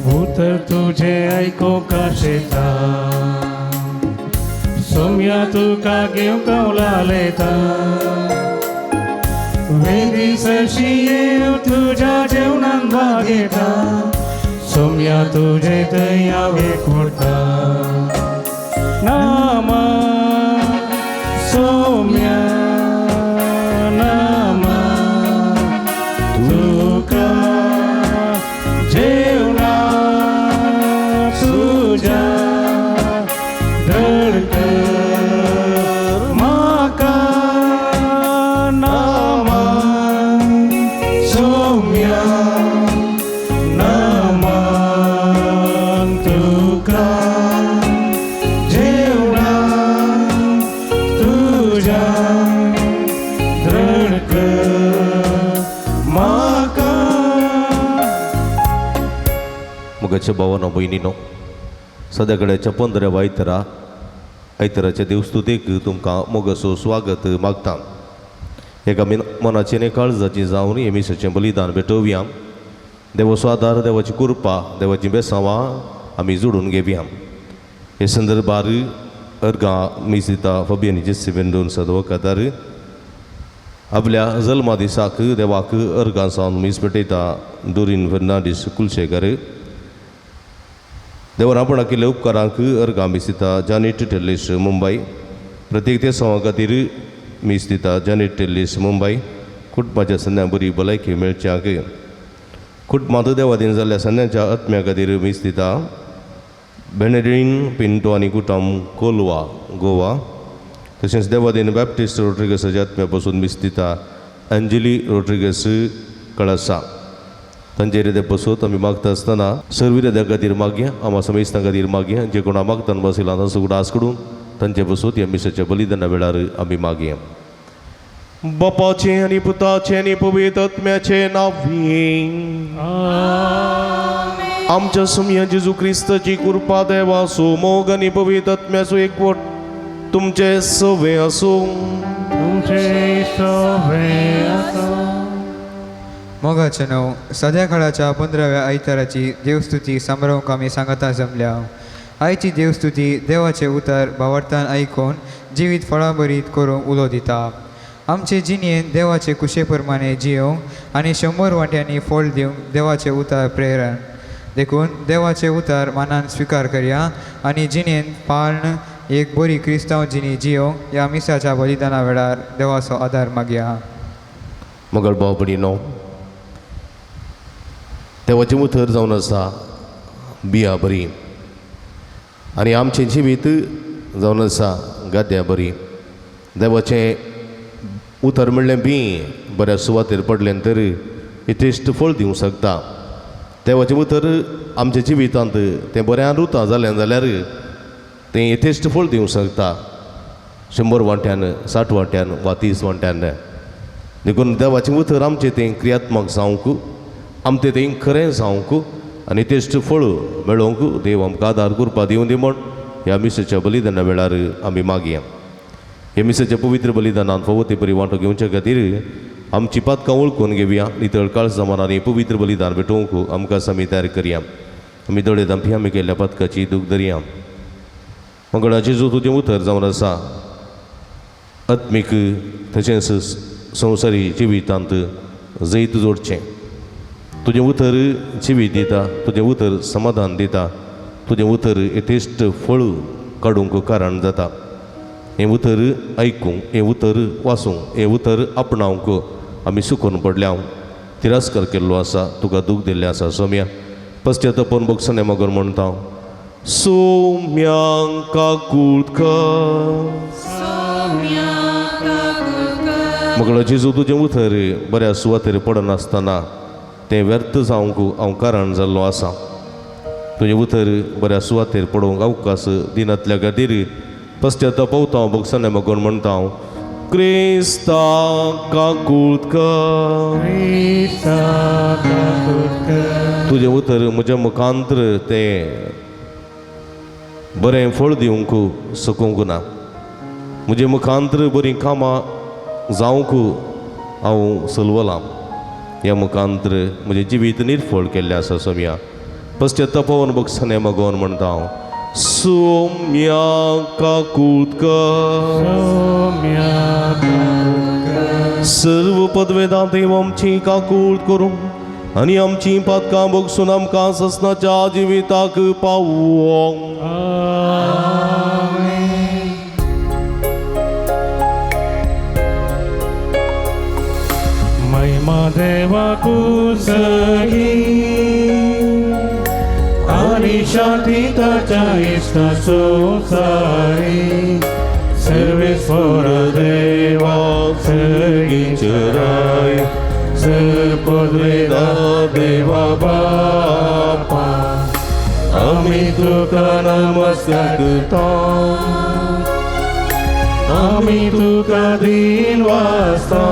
भूतर तुझे ऐको काशेता सोम्या तुका घेऊ कौला लेता वेदी सशिये तुझ्या जेवणात भागेता सोम्या तुझे दयावे कोरता नामा सोम्या नामा तुका जेवणा तुझ्या धडकर माका नामा सोम्या नामा तुका जेवणा तुझ्या धडकर माका. मुगाच्या भावांनो भयणीनो सद्याकडेच्या 15व्या आयतराच्या देवस्तुतेक तुमकां मोगाचो स्वागत मागता. एका मनाची आनी काळजाची जावन येमिसाचें बलिदान भेटोवया. देवाचो आदार देवाची कृपा देवाची बेसांवां आमी जोडून घेवया. हे संदर्भार अर्गां मिसिता फबियानीचे सिवेंडून सदवकादार आपल्या जल्मा दिसाक देवाक अर्गां सावन मीस पेटयता. डोरीन फर्नांडीस कुलशेकर देवान आपण केल्ल्या उपकारांक अर्गां मीस दिता. जानेट टेलीस मुंबय प्रत्येक ते सवा खातीर मीस दिता. जानेट टेलीस मुंबय कुटुंबाच्या सन्या बरी भलायकी मेळच्याक कुटुंबांत देवादीन जाल्ल्या सन्याच्या आत्म्या खातीर मीस दिता. बेनेडिन पिंटो आनी कुटुंब कोलवा गोवा तशेंच देवादीन बॅप्टिस्ट रोड्रिगसाच्या आत्म्या पासून मीस दिता. अंजली रोड्रिगस कळसा तांचे हृदय पसोत आमी मागता आसतना सर्व हृदया खातीर मागया. आमा समेस्तां खातीर मागया. जे कोणा मागतान बसयला तांचो उडास करून तांचे पसोत ह्या मिसाच्या बलिदाना वेळार आमी मागया. बापाचे आनी पुताचे आनी पवित्र आत्म्याचे नांवान आमच्या सुमया जेजू क्रिस्ताची कृपा देवाचो मोग आनी पवित्र आत्म्याचो एकवट तुमचे सवे आसूं. तुमचे सवे आसूं. मोगाचे णव सद्या काळाच्या 15व्या आयताराची देवस्तुती सांबाळूंक आमी सांगता जमल्या. आयची देवस्तुती देवाचे उतर भावार्थान आयकून जिवीत फळाबरीत करूंक उलो दिता. आमचे जिणेन देवाचे कुशे प्रमाणे जियोंक आनी 100 वांट्यांनी फळ दिवंक देवाचे उतर प्रेरण देखून देवाचे उतर मानान स्विकार करया आनी जिणेन पाळण एक बरी क्रिस्तांव जिणी जियोंक ह्या मिसाच्या बलिदाना वेळार देवाचो आदार मागया. मंगळ भाव भयणीनो देवाचें उतर जावन आसा बिया बरी आनी आमचें जिवीत जावन आसा गाद्या बरी. देवाचें उतर म्हणलें बी बऱ्या सुवातेर पडलें तर इतेश्ट फळ दिवंक शकता. देवाचें उतर आमच्या जिवितांत तें बऱ्यान रुतां जालें जाल्यार तें यथेश्ट फळ दिवंक शकता. 100 वांट्यान 60 वांट्यान वा 30 वांट्यान देखून देवाचें उतर आमचें तें क्रियात्मक जावंक आमचें तें खरें जावंक आनी यथेश्ट फळ मेळोवंक देव आमकां आदार कृपा दिवं दी म्हण ह्या मिसाच्या बलिदाना वेळार आमी मागया. हे मिसाच्या पवित्र बलिदानांत फवते बरी वांटो घेवचे खातीर आमची पातकां वळखून घेवया. नितळ काळजा मनान पवित्र बलिदान भेटोवंक आमकां आमी तयार करया. आमी दोळे धांपी आमी केल्ल्या पातकाची दूख धरया. मंगळाचें जो तुजें उतर जावन आसा आत्मीक तशेंच संवसारी जिवितांत जैत जोडचें. तुजें उतर जिवीत दिता. तुजें उतर समाधान दिता. तुजें उतर यथेश्ट फळ काडूंक कारण जाता. हें उतर आयकूंक हें उतर वाचूंक हें उतर आपणावंक आमी सुखून पडल्या. तिरस्कार केल्लो आसा तुका दूख दिल्लें आसा. सोम्या पश्चातापोवन बक्षणे मगर म्हणटा सोम्यांका कुळकर मगळ जेजू तुजें उतर बऱ्या सुवातेर पडनासतना तें व्यर्थ जावंक हांव कारण जाल्लो आसा. तुजें उतर बऱ्या सुवातेर पडोवंक अवकाश दिनातल्या खातीर पश्चातापवता हांव भोगसने मागोन म्हणटा हांव क्रिस्ता काकुळकर Krista kakutka तुजें उतर म्हज्या मुखांतर तें बरें फळ दिवंक सकूंक ना म्हजे मुखांतर बरीं कामां जावंक हांव सलवलां ह्या मुखांतर म्हजें जिवीत निर्फळ केल्लें आसा सोम्या पश्चातापवन भोगसने मागोन म्हणटा हांव सोम्या काकुळकर Somya kakutka सर्व पदवेदां देव आमची काकूळ करूं आनी आमची पातकां भोगसून आमकां ससनाच्या जिविताक पावोंक Amen. महिमा देवाकू सही आणि शांती ताच्या इष्ट सोसारी सर्वेश्वर देवा सर्गीचराय सर्पद्वेदा देवा बापा आम्ही तुका नमस्कार करता आम्ही तुका दिन वाजता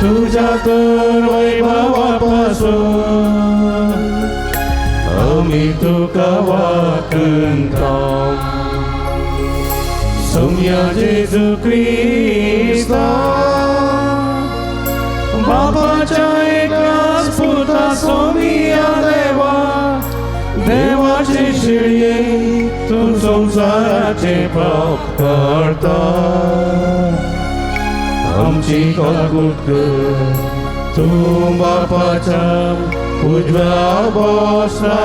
तुझ्या तर वैभवापासून आम्ही तुका वाकणता सोम्या जेजू क्रिस्ता बापाच्या एकाच पुता सोम्या देवा देवाचे शिळये तू संसाराचे पाप करता आमची काकुळकर तू बापाच्या उजव्या बसला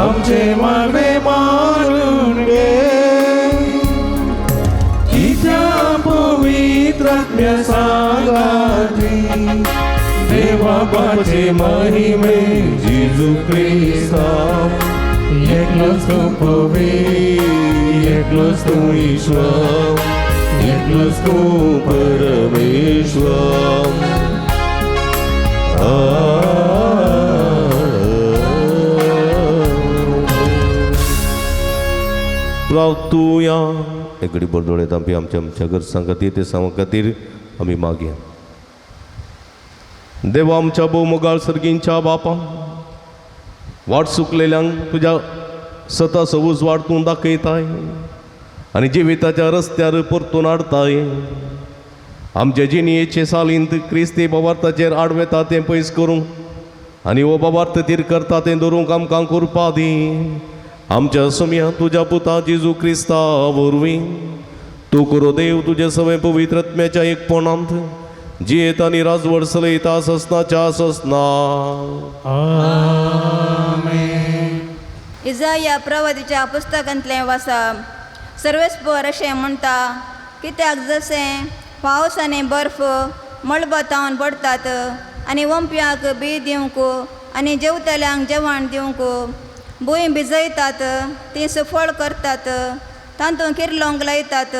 आमचे मागणे मारून घे कित्या पवित्र आत्म्या सांगाती देवा बाचे महिमे जेजू क्रिस्ता एकलोच तू पवित्र एकलोच तू ईश्वर एकलोच तू परमेश्वर प्रार्थूया एक घडी बोल डोळे तांपी आमच्या गरजां खातीर ते सांग खातीर आमी मागया देवा आमच्या भोवमोगाळ सर्गींच्या बापा वाट चुकलेल्यांक तुज्या सता सवूज वाट तूं दाखयताय आनी जिविताच्या रस्त्यार परतून हाडताय आमच्या जिणयेचे सालींत क्रिस्ती बाबार्थाचेर आडवेता तें पयस करूंक आनी हो बाबार्थ तीर करता तें धरूंक आमकां करपा दी आमच्या सोम्या तुज्या पुता जेजू क्रिस्ता वरवीं तूं करो देव तुजे सवय पवित्र आत्म्याच्या एकपणांत जियेत आनी राजवड चलयता ससनाच्या ससना आमेन. इजाया प्रवादीच्या पुस्तकांतलें वाचप सर्वेस्पर अशें म्हणटा कित्याक जशें पावस आनी बर्फ मळबातावन पडटात आनी वंप्यांक बी दिवंक आनी जेवतल्यांक जेवण दिवंक भूंय भिजयतात ती सफळ करतात तांतूं किर्लोंक लायतात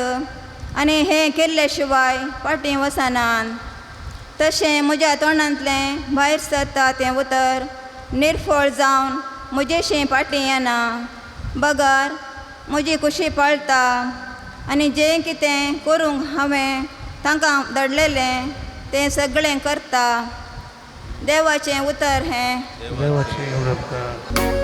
आनी हें केल्ले शिवाय फाटीं वचनात तशें म्हज्या तोंडांतलें भायर सरता तें उतर निर्फळ जावन म्हजेशी फाटीं येना बगार म्हजी कुशी पाळटा आनी जें कितें करूंक हांवें तांकां धाडलेलें तें सगळें करता देवाचें उतर हें देवाची उपकार.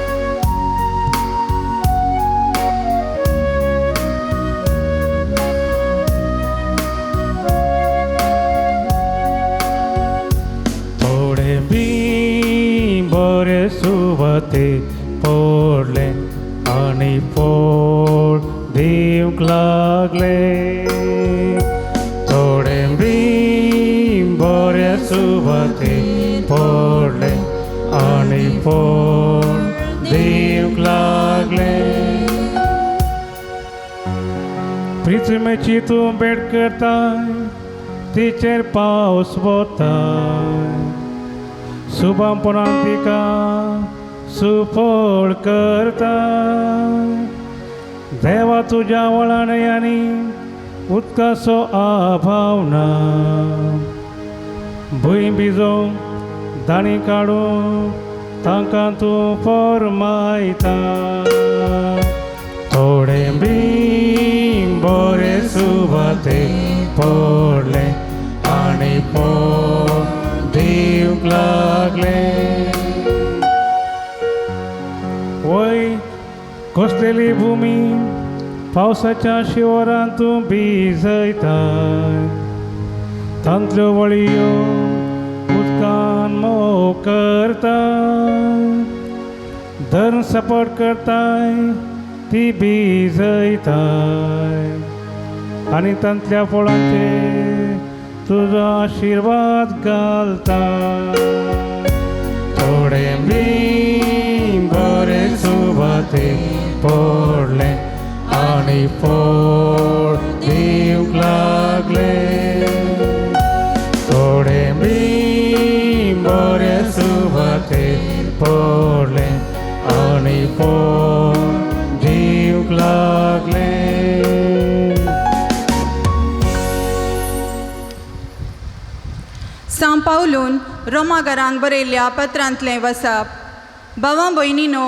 थोडे बी बरे सुवाते पडले आनी पोळ दिवंक लागले थोडे बी बरे सुवाते पडले आनी पोळ दिवंक लागले पृथ्वीची तूं भेट करताय तिचेर पावस वताय शुभमपणान तिका सुफळ करता देवा तुज्या वळणयांनी उदकाचो अभाव ना भूंय भिजो दाणी काडून तांकां तूं फरमायता थोडे बीम बरे सुवाते पडले आणि पोट दिवंक लागले. वय कसलेली भूमी पावसाच्या शिवरांत तूं भिजयताय. तांतल्यो वळयो उदकान मोव करताय. धरण सपाट करताय ती भिजयताय. आनी तांतल्या फळांचेर तुजो आशिर्वाद घालता. थोडे बी बरे सुवाते पडले आनी पोट दिवंक लागले. थोडे बी बरे सुवाते पडले आनी पोट दिवंक लागले. सांव पावलून रोमाघरांक बरयल्ल्या पत्रांतलें वचप. भावां भयणीनो,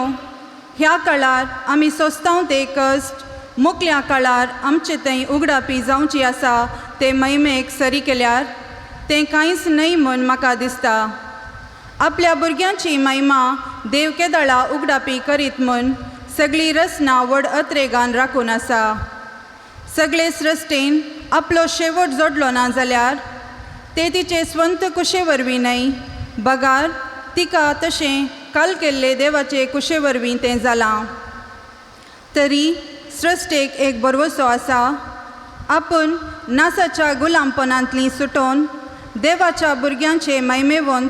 ह्या काळार आमी सोंसतांव ते कश्ट मुखल्या काळार आमचे थंय उगडापी जावची आसा ते महिमेक सरी केल्यार तें कांयच न्हय म्हूण म्हाका दिसता. आपल्या भुरग्यांची महिमा देव केदाळा उगडापी करीत म्हूण सगळी रचना व्हड अत्रेगान राखून आसा. सगळे सृश्टेन आपलो शेवट जोडलो ना जाल्यार ते तिचे स्वंत कुशे वरवीं न्हय, बगार तिका तशें काल केल्ले देवाचे कुशे वरवीं तें जालां. तरी सृश्टेक एक भरवसो आसा. आपूण नासाच्या गुलामपणांतलीं सुटोवन देवाच्या भुरग्यांचे महिमेवंत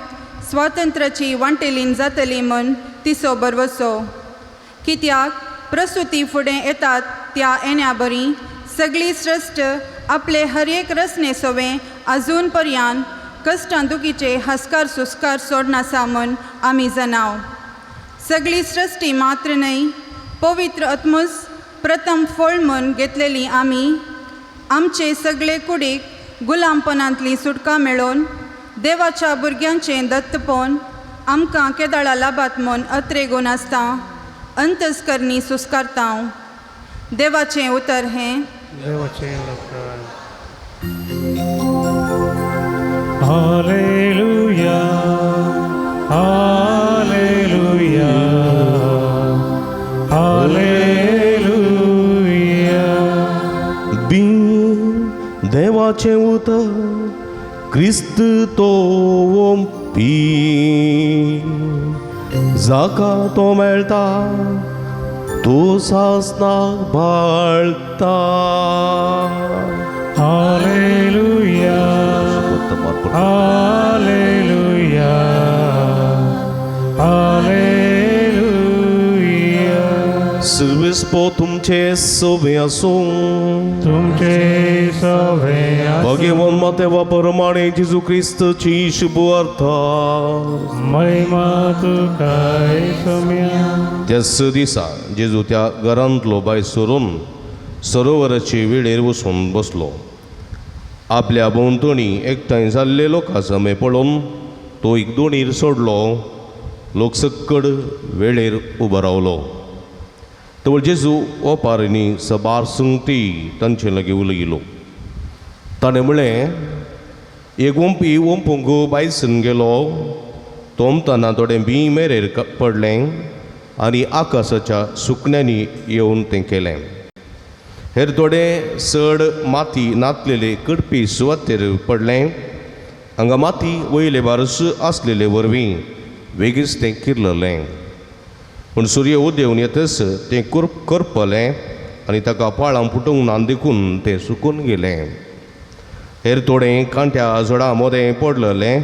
स्वातंत्र्याची वांटेलीन जातली म्हूण तिचो भरवसो. कित्याक प्रसुती फुडें येतात त्या येण्या बरी सगळी सृश्ट आपले हर एक रचने सोवें आजून पर्यान कश्टां दुखीचे हस्कार सुस्कार सोडनासा म्हूण आमी जाणाव. सगळी सृश्टी मात्र न्हय, पवित्र आत्मस प्रथम फळ म्हूण घेतलेली आमी आमचे सगळे कुडीक गुलामपणांतली सुटका मेळोवन देवाच्या भुरग्यांचें दत्तपण आमकां केदाळा लाभात म्हूण अत्रेगून आसता अंतस्करणी सुस्कारतांव. देवाचें उतर हें. Hallelujah hallelujah hallelujah. बी देवाचें उतर क्रिस्त तो ओंपी जाका तो मेळटा तो सासनाक बाळगता. Hallelujah hallelujah hallelujah. सर्वेस्पो तुमचे सोबे आसूं. तुमचे सवे भगवान मातेवा प्रमाणे जेजू क्रिस्तची शुभ अर्था. महिमा तुकाय सोम्या. त्याच दिसा जेजू त्या घरांतलो भायर सरून सरोवराचे वेळेर वचून बसलो. आपल्या भोंवतणी एकठांय जाल्ले लोकां समे पळोवन तो एक दोणीर सोडलो. लोक सक्कड वेळेर उबो रावलो. तवळ जेजू ओपारींनी सबार संगती तांचे लागीं उलयलो. ताणें म्हळें, एक ओंपी ओंपूंक बायसून गेलो. तो ओंपतना थोडें बी मेरेर पडलें आनी आकाशाच्या सुकण्यांनी येवन तें केलें. हेर थोडें चड माती नातलेले कडपी सुवातेर पडलें. हांगा माती वयले बारस आसलेले वरवीं बेगीच तें किरललें. पूण सूर्य उदेंवन येतच तें करपलें आनी ताका पाळां फुटूंक ना देखून तें सुकून गेलें. हेर थोडें कांट्या झाडां मोदें पडलेलें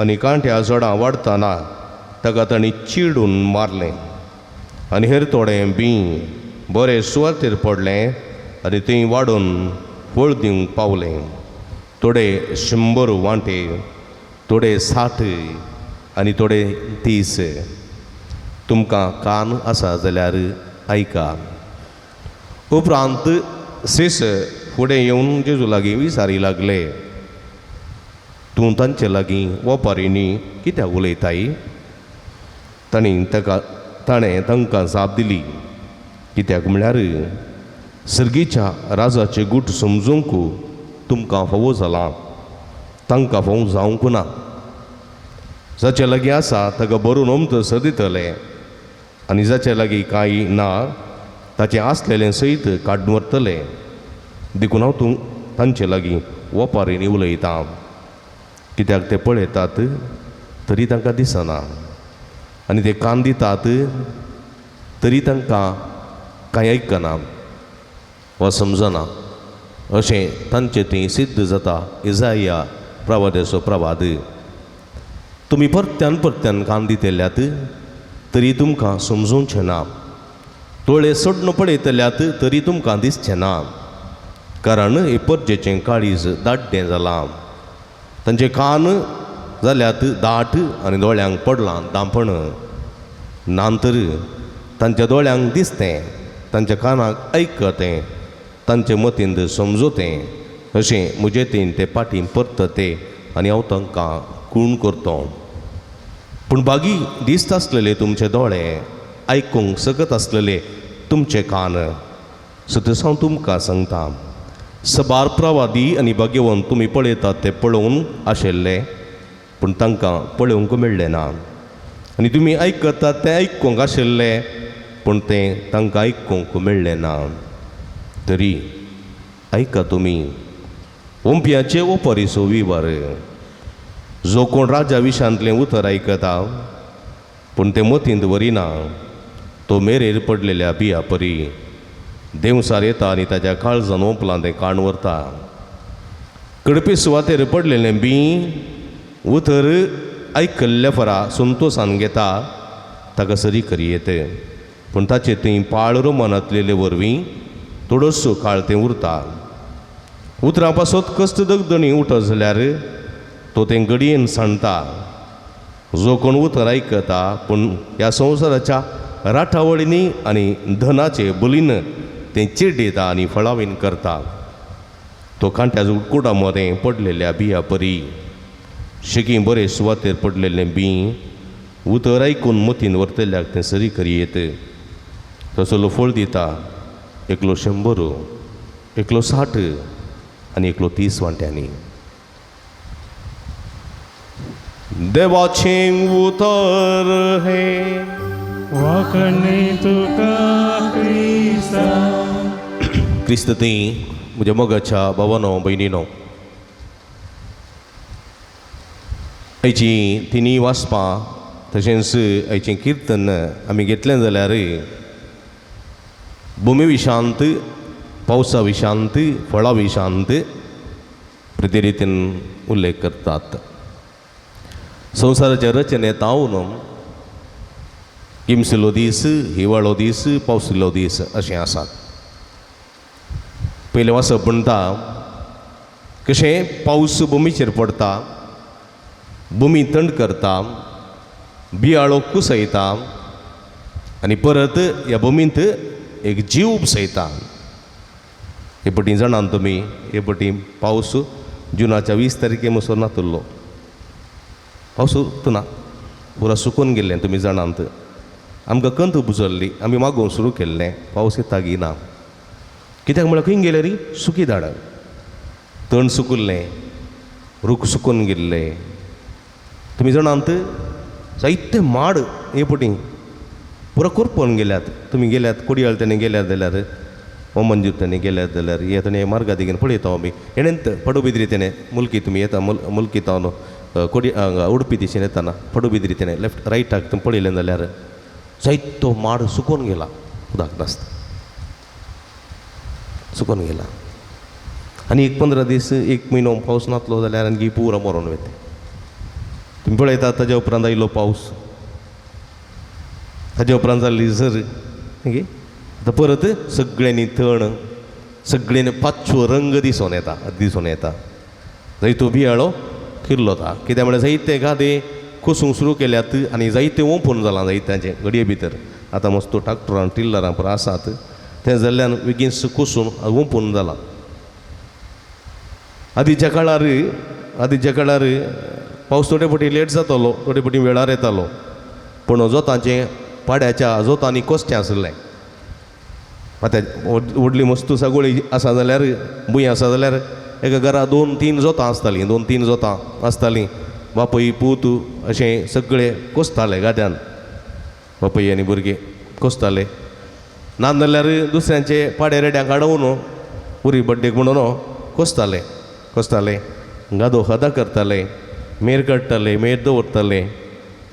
आनी कांट्या झाडां वाडटाना ताका तांणी चिडून मारलें. आनी हेर थोडें बी बरें सुवातेर पडलें आनी थंय वाडून फळ दिवंक पावलें. थोडे 100 वांटे, थोडे 60 आनी थोडे 30. तुमकां कान आसा जाल्यार आयका. उपरांत सेस फुडें येवन जेजू लागीं विचारी लागले, तूं तांचे लागीं वेपारींनी कित्याक उलयताय? ताणें तांकां जाप दिली, कित्याक म्हळ्यार सर्गीच्या राजाचे गूट समजूंक तुमकां फावो जाला, तांकां फावो जावंक ना. जाचे लागीं आसा ताका बरोवन अमतसर दितले, आनी जाचे लागीं कांय ना ताचें आसलेलें सयत काडून व्हरतले. देखून हांव तांचे लागीं ओपारींनी उलयतां, कित्याक ते पळयतात तरी तांकां दिसना, आनी ते कान दितात तरी तांकां कांय आयकना वा समजना. अशें तांचें थंय सिद्ध जाता इजाया प्रवाद्याचो प्रवाद. तुमी परत्यान परत्यान कान दितेल्यात तरी तुमकां समजूंचें ना, दोळे सोडून पळयतल्यात तरी तुमकां दिसचें ना, कारण हे परजेचें काळीज दाट्टें जालां. तांचे कान जाल्यात दाट आनी दोळ्यांक पडलां दांपण. नांतर तांच्या दोळ्यांक दिसतें, तांच्या कानाक आयकतें, तांचे मतींत समजोतें. अशें म्हजे तेन ते पाटीं परतते आनी हांव तांकां खूण करतों. पूण बागी दिसता आसलेले तुमचे दोळे, आयकूंक सकत आसलेले तुमचे कान. सतस हांव तुमकां सांगतां, सबार प्रवादी आनी भाग्यवंत तुमी पळयतात ते पळोवन आशिल्ले, पूण तांकां पळोवंक मेळ्ळें ना. आनी तुमी आयकतात ते आयकूंक आशिल्ले, पूण तें तांकां आयकूंक मेळ्ळें ना. तरी आयका तुमी ओंप्याचे ओपरीचो विवर. जो कोण राजा विशांतलें उतर आयकता पूण तें मतींत व्हरिना, तो मेरेर पडलेल्या बिया परी देवसार येता आनी ताच्या काळजान ओंपलां तें काण व्हरता. कडपी सुवातेर पडलेलें बी उतर आयकल्ल्या फरा संतोशान घेता, ताका सरी करियेत. पूण ताचे थंय पाळ रोमानांतलेले वरवीं थोडोसो काळ तें उरता. उतरां पासत कस्त दगदणी उठत जाल्यार तो तें घडयेन सांडटा. जो कोण उतर आयकता पूण ह्या संवसाराच्या राठावळींनी आनी धनाचे बुलीन तें चिड्डयता आनी फळावीन करता, तो कांट्या कुडा मदें पडलेल्या बिया परी. शिकी बरे सुवातेर पडलेलें बी उतर आयकून मतीन व्हरतल्याक तें सरी करियेत. तसलो फळ दिता, एकलो 100, एकलो 60 आनी एकलो 30 वांट्यांनी. देवाचें उतर हे वाकणे तुका क्रिस्ता. क्रिस्त ती म्हज्या मोगाच्या भावानो भयणीनो, आयची तिनी वाचपां तशेंच आयचें किर्तन आमी घेतलें जाल्यार भुमी विशांत, पावसा विशांत, फळा विशांत प्रतिरितीन उल्लेख करतात. संवसाराच्या रचनेत हांव गिमसिल्लो दीस, हिवाळो दीस, पावसिल्लो दीस अशें आसात. पयलें वाचप म्हणटा कशें पावस भुमीचेर पडटा, भुमी थंड करता, बियाळो कुसयता आनी परत ह्या भुमींत एक जीव उपसयता. हे पटी जाणात तुमी, हे पटी पावस जुनाच्या 20 तारखे मसोर नातुल्लो. पावस उरतना पुरा सुकून गेल्लें तुमी जाणात. आमकां कंत बुजल्ली, आमी मागोवंक सुरू केल्लें, पावस येता गी ना. कित्याक म्हळ्यार खंय गेले री सुकी झाडां, तण सुकुल्लें, रूख सुकून गेल्ले. तुमी जाणात जायते माड हे पटी पुरो करपोवन गेल्यात. तुमी गेल्यात कोडयाळतेने गेल्यात जाल्यार, ओमनजुतेने गेल्यात जाल्यार येताने मार्गा दिगेन पळयता आमी. हेणेंत पडुबिद्री मुल्की तुमी येता मुल्की तावन उडपी दिशेन येताना पडुबिद्री लेफ्ट रायटाक तुमी पळयलें जाल्यार जायतो माड सुकून गेला, उदक नासता, सुकून गेला. आनी एक 15 दीस, 1 म्हयनो पावस नातलो जाल्यार आनी पुरो मरोन वयता. तुमी पळयतात ताज्या उपरांत आयलो पावस, ताज्या उपरांत जाल्ली झर, आतां परत सगळ्यांनी तण, सगळ्यांनी पांचवो रंग दिसून येता. जायतो बियाळो किरलो था. कित्याक म्हळ्यार जायते गादे कोसूंक सुरू केल्यात आनी जायते ओंपून जालां जायत्यांचे घडये भितर. आतां मस्तो ट्रॅक्टरां टिल्लरां पुरो आसात, तें जाल्ल्यान बेगीन कोसून ओंपून जालां. आदींच्या काळार पावस थोडे फावटी लेट जातालो, थोडे फावटी वेळार येतालो, पूण जोतांचें पाड्याच्या जोतांनी कोश्टें आसलें. आतां व्हडली मस्तू सगळी आसा जाल्यार भुंय आसा जाल्यार एका घरा 2-3 जोतां आसतालीं 2-3 जोतां आसतालीं बापूय पूत अशें सगळे कोसताले गाद्यान बापूय आनी भुरगे कोसताले ना जाल्यार दुसऱ्यांचे पाडे रेड्यांक हाडून पुरी बड्डेक म्हणून कोसताले गादो हदा करताले मेर काडटाले मेर दवरताले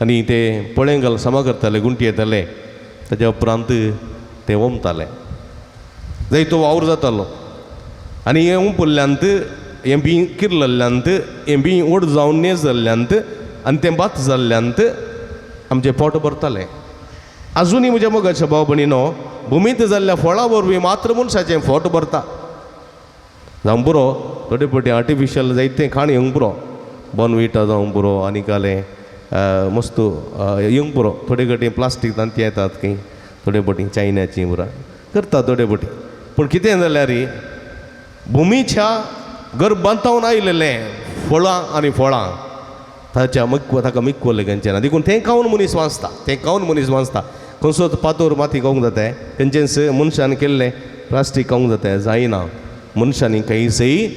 आनी ते पळेंगल समा करताले गुंटी येताले ताच्या उपरांत ते ओमताले जायतो वावर जातालो आनी हें उंपल्ल्यांत हें बी किरलल्ल्यांत हें बी ओड जावन नेज जाल्ल्यांत आनी तें बात जाल्ल्यांत आमचें पोट भरतालें आजुनूय म्हज्या मोगाच्या भाव भयणीनो भुमींत जाल्ल्या फळां वरवीं मात्र मनशाचें फोट भरता जावं पुरो थोडे फावटी आर्टिफिशियल जायतें खाण येवंक पुरो बॉर्नविटा जावं पुरो आनी काले मस्त येवंक पुरो थोडे फावटी प्लास्टीक तांती येतात खंय थोडे फावटी चायनाची पुरा करता थोडे फावटी पूण कितें जाल्यार भुमीच्या घर बांदावन आयिल्लें फळां आनी फळां ताका मिक्को लेगनचें ना देखून तें खावन मनीस वाचता खंयचो पातोर माती खावंक जाता खंयचेंच मनशान केल्लें प्लास्टीक खावंक जाता जायना मनशांनी खंयचंय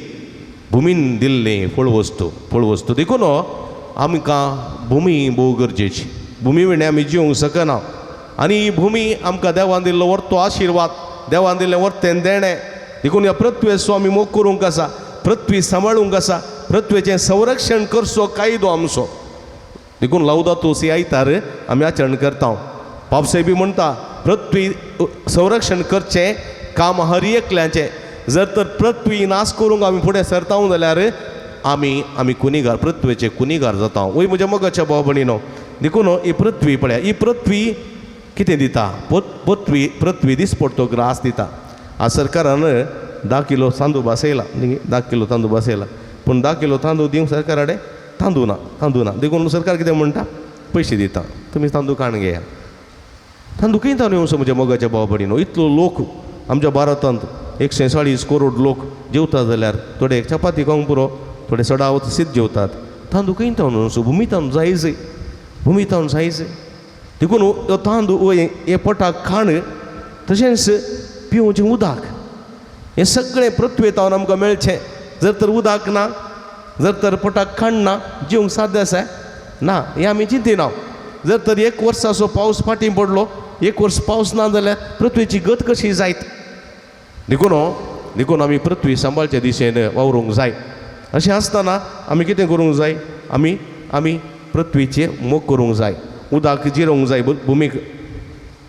भुमीन दिल्लें फळवस्तू देखून आमकां भुमी भोव गरजेची भुमी विणे आमी जिवंक शकना आनी ही भुमी आमकां देवान दिल्लो व्हरतो आशिर्वाद देवान दिल्लें व्हरतें देणें देखून ह्या पृथ्वेचो आमी मोग करूंक आसा पृथ्वी सांबाळूंक आसा पृथ्वेचें संरक्षण करचो कायदो आमचो देखून लावदातो सी आयतार आमी आचरण करता पावसाय बी म्हणटा पृथ्वी संरक्षण करचें काम हर एकल्याचें जर तर पृथ्वी नाश करूंक आमी फुडें सरता जाल्यार आमी कुनिगार पृथ्वेचे कुनिगार जाता वय म्हज्या मोगाच्या भाव भयणीनो देखून ही पृथ्वी पळया ही पृथ्वी कितें दिता पृथ्वी दिसपडतो ग्रास दिता आज सरकारान 10 किलो तांदूळ बसयला 10 किलो तांदूळ बसयला पूण 10 किलो तांदूळ दिवंक सरकारा कडेन तांदूळ ना देखून सरकार कितें म्हणटा पयशे दिता तुमी तांदूळ काण घेया तांदूळ खंय तांदूळ येवचो म्हज्या मोगाच्या भाव भयणीनो इतलो लोक आमच्या भारतांत 140 करोड लोक जेवता जाल्यार थोडे चपाती खावंक पुरो थोडे सडावत सीत जेवतात तांदूळ खंय तांदूळ भुमी तांदूळ जायज देखून हो तांदूळ हे पोटाक खाण तशेंच पिवचें उदक हें सगळें पृथ्वेतावन आमकां मेळचें जर तर उदक ना जर तर पोटाक खाण ना जिवंक साध्य आसा ना हें आमी चिंतिना जर तर 1 वर्साचो पावस फाटीं पडलो 1 वर्स पावस ना जाल्यार पृथ्वेची गत कशी जायत देखून आमी पृथ्वी सांबाळचे दिशेन वावरूंक जाय अशें आसतना आमी कितें करूंक जाय आमी पृथ्वीचे मोग करूंक जाय उदक जिरोवंक जाय भुमीक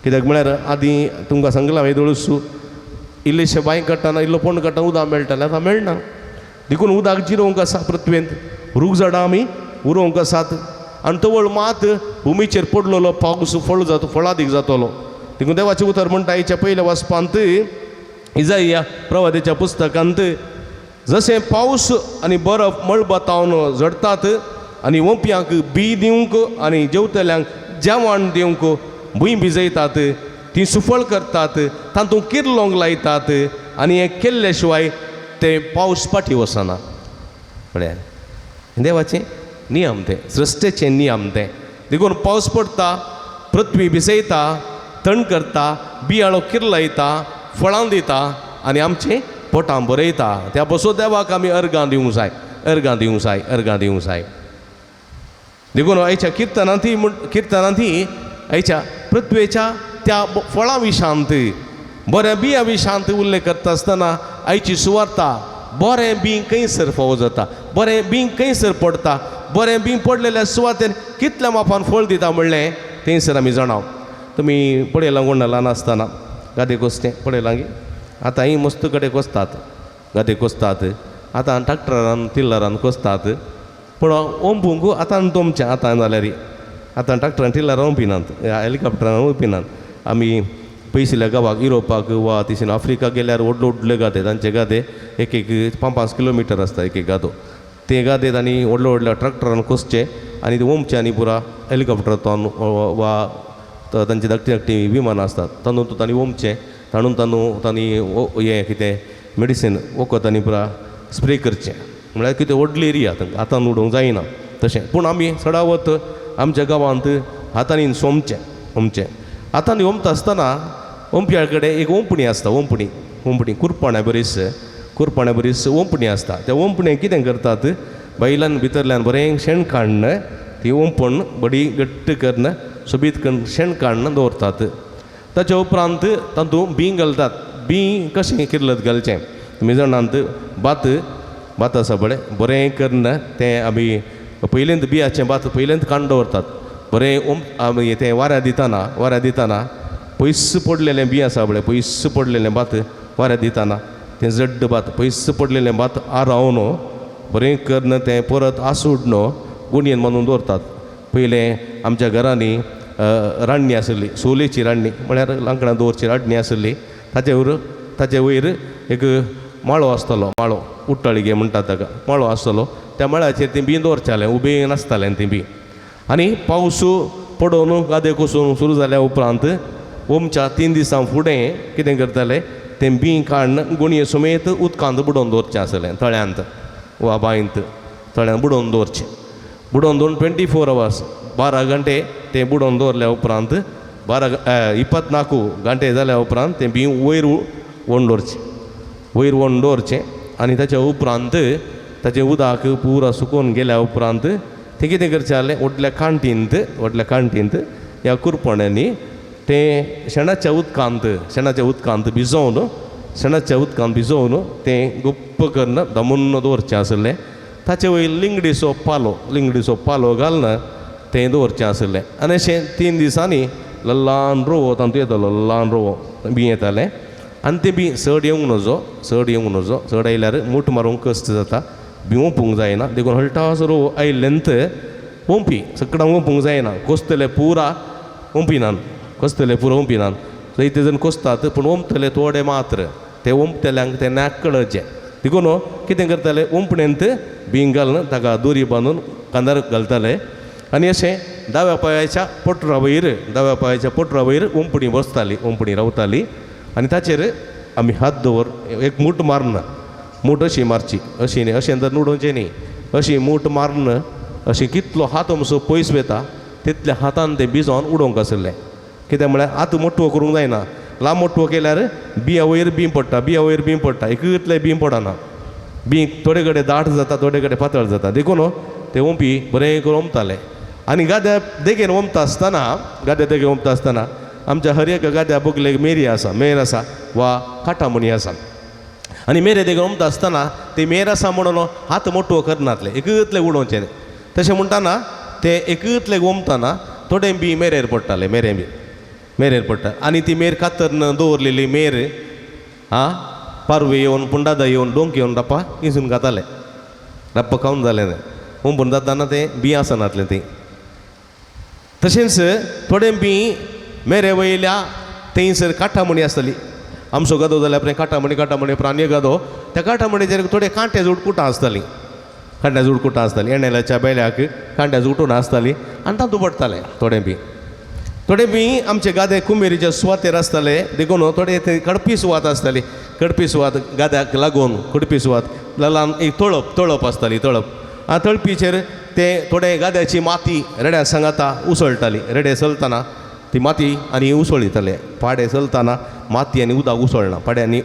कित्याक म्हळ्यार आदीं तुमकां सांगलां हांवें दळसू इल्लेशे बांय काडटाना इल्लो पोंड काडटाना उदक मेळटालें आतां मेळना देखून उदक जिरोवंक आसा पृथ्वेंत रूख झाडां आमी उरोवंक आसात आनी तवळ मात भुमीचेर पडलेलो पावस फळादीक जातलो देखून देवाचें उतर म्हणटा हेच्या पयल्या वाचपांत इजाया प्रवादीच्या पुस्तकांत जशें पावस आनी बरफ मळबातावन झडटात आनी ओंप्यांक बी दिवंक आनी जेवतल्यांक जेवण दिवंक भुंय भिजयतात ती सुफळ करतात तातूंत किर्लोंक लायतात आनी हें केल्ले शिवाय ते पावस फाटीं वचना म्हळ्यार देवाचें नियम ते सृश्टेचें नियम ते देखून पावस पडटा पृथ्वी भिजयता थंड करता बियाणो किर्लयता फळां दिता आनी आमचें पोटां भरयता त्या पासून देवाक आमी अर्गां दिवंक जाय देखून हेच्या किर्तनांत हेच्या पृथ्वेच्या त्या फळां विशांत बऱ्या बियां विशांत उल्लेख करता आसतना आयची सुवार्ता बरें बी खंयसर फावो जाता बरें बी खंयसर पडटा बरें बी पडलेल्या सुवातेर कितल्या मापान फळ दिता म्हणलें थंयसर आमी जाणाव तुमी पळयलां कोण ल्हान आसतना गादे कोसतें पळयलां गे आतां ही मस्त कडेन कोसतात गादे कोसतात आतां ट्रॅक्टरान टिल्लरान कोसतात पूण ओंपूंक आतां तोमचें आतां जाल्यार आतां ट्रॅक्टरान टिल्लरान ओंपिनात हेलिकॉप्टरान ओंपिनात आमी पयसल्या गांवाक युरोपाक वा तशें आफ्रिका गेल्यार व्हडले गादे तांचे गादे एक 5-5 किलोमिटर आसता एक गादो ते गादेत आनी व्हडल्या ट्रॅक्टरान कोसचे आनी ते ओंपचे आनी पुरा हेलिकॉप्टरांतून वा तांची धाकटी विमानां आसतात तातूंत तांणी ओंपचें तांणी हें कितें मेडिसीन वखद आनी पुरा स्प्रे करचें म्हळ्यार कितें व्हडली एरिया हातान उडोवंक जायना तशें पूण आमी सडावत आमच्या गांवांत हातांनी सोमचें हातांनी ओमता आसतना ओंपया कडेन एक ओंपणी आसता ओंपणी कुरपाण्या बरीच ओंपणी आसता त्या ओंपणेक कितें करतात बैलान भितरल्यान बरें शेण काडन ती ओंपण बडी घट्ट करून सोबीत करून शेण काडून दवरतात ताच्या उपरांत तातूंत बीं घालतात बीं कशें किर्लत घालचें तुमी जाणात भात आसा बरें करून तें आमी पयलींत बियाचें भात पयलींत काडून दवरतात बरें आमी तें वाऱ्या दिताना पयस पडलेलें बी आसा पयस पडलेलें भात वाऱ्या दिताना तें जड्ड भात पयस पडलेलें भात रावन बरें करून तें परत आसूड गुणयेन बांदून दवरतात पयलें आमच्या घरांनी रान्नी आसली सोलेची रान्नी म्हळ्यार लांकडां दवरची रान्नी आसली ताचे वयर एक माळो आसतालो माळो उट्टाळी म्हणटात ताका माळो आसतालो त्या माळ्याचेर तें बी दवरचालें उबें नासतालें तें बी आनी पावस पडोवन गादे कोसून सुरू जाल्या उपरांत ओमच्या 3 दिसां फुडें कितें करताले तें बी काडून गुणये समेत उदकांत बुडोवन दवरचें आसलें तळ्यांत वा बांयंत तळ्यांत बुडोवन दवरचें बुडोवन दवरून 24 hours 12 घंटे तें बुडोवन दवरल्या उपरांत 24 घंटे जाल्या उपरांत तें बी वयर व्हरून दवरचें आनी ताच्या उपरांत ताचें उदक पुरो सुकोवन गेल्या उपरांत तें कितें करचें जालें व्हडल्या काणटींत ह्या कुरपण्यांनी तें शेणाच्या उदकांत भिजोवन तें गुप्प करून दमून दवरचें आसलें ताचे वयर लिंगडीचो पालो घालून तें दवरचें आसलें आनी अशें 3 दिसांनी ल्हान रवो तातूंत येतालो ल्हान रवो बी येतालें आनी तें बी चड येवंक नजो चड आयल्यार मूठ मारूंक कश्ट जाता बी ओंपूंक जायना देखून हळटासो रवो आयिल्ल्यानंत सकडां ओंपूंक जायना कोसतले पुरा ओंपिनान जायते जण कोसतात पूण ओंपतले थोडे मात्र ते ओंपतल्यांक ते नाक कळचें देखून कितें करताले ओंपणेंत बीं घालून ताका दोरी बांदून कांदार घालताले आनी अशें दाव्या पांयाच्या पोटरा वयर ओंपणी रावताली आनी ताचेर आमी हात दवर एक मूठ अशी मारची अशी न्ही अशें तर नुडोवचें न्ही अशी मूठ मारून अशी कितलो हात असो पयस वेता तितल्या हातान तें भिजोवन उडोवंक आसलें कित्याक म्हळ्यार हात मोठवो करूंक जायना लांब मोठवो केल्यार बिया वयर बीं पडटा एकतले बीं पडना बीं थोडे कडेन दाट जाता थोडे कडेन पातळ जाता देखून ते ओंपी बरें करून ओंपताले आनी गाद्या देगेन ओंपता आसतना आमच्या हर एक गाद्या बोगलेक मेर आसा वा काटामणी आसा आनी मेरे देगेन ओंपता आसतना ते मेर आसा म्हणून हात मोठवो करनातले एकतले उडोवचे तशें म्हणटाना ते एकतले ओंपताना थोडे बी मेरेर पडटा आनी ती मेर कातरन दवरलेली मेर पारवे येवन पुंडादा येवन डोंक येवन राप्पा इसून घाताले राप्पा खावन जालें ओंपून जाताना तें बी आसनातलें ती तशेंच थोडे बी मेरे वयल्या थंयसर काटामणी आसतली आमचो गादो जाल्यार काटामणी प्राणी गादो त्या काटामणीचेर थोडे कांटे जुडकुटां आसतालीं एण्णेल्याच्या बेल्याक कांट्या जुटून आसतालीं आनी तातूंत पडटाले थोडे बी आमचे गादे कुमेरीच्या सुवातेर आसताले देखून थोडे थंय कडपी सुवात आसताली कडपी सुवात गाद्याक लागून कडपी सुवात ल्हान एक तळप आसताली आनी तळपीचेर ते थोडे गाद्याची माती रेड्या सांगाता उसळटाली रेडे चलतना ती माती आनी उसळीताले पाडे चलतना माती आनी उदक उसळना पाड्यांनी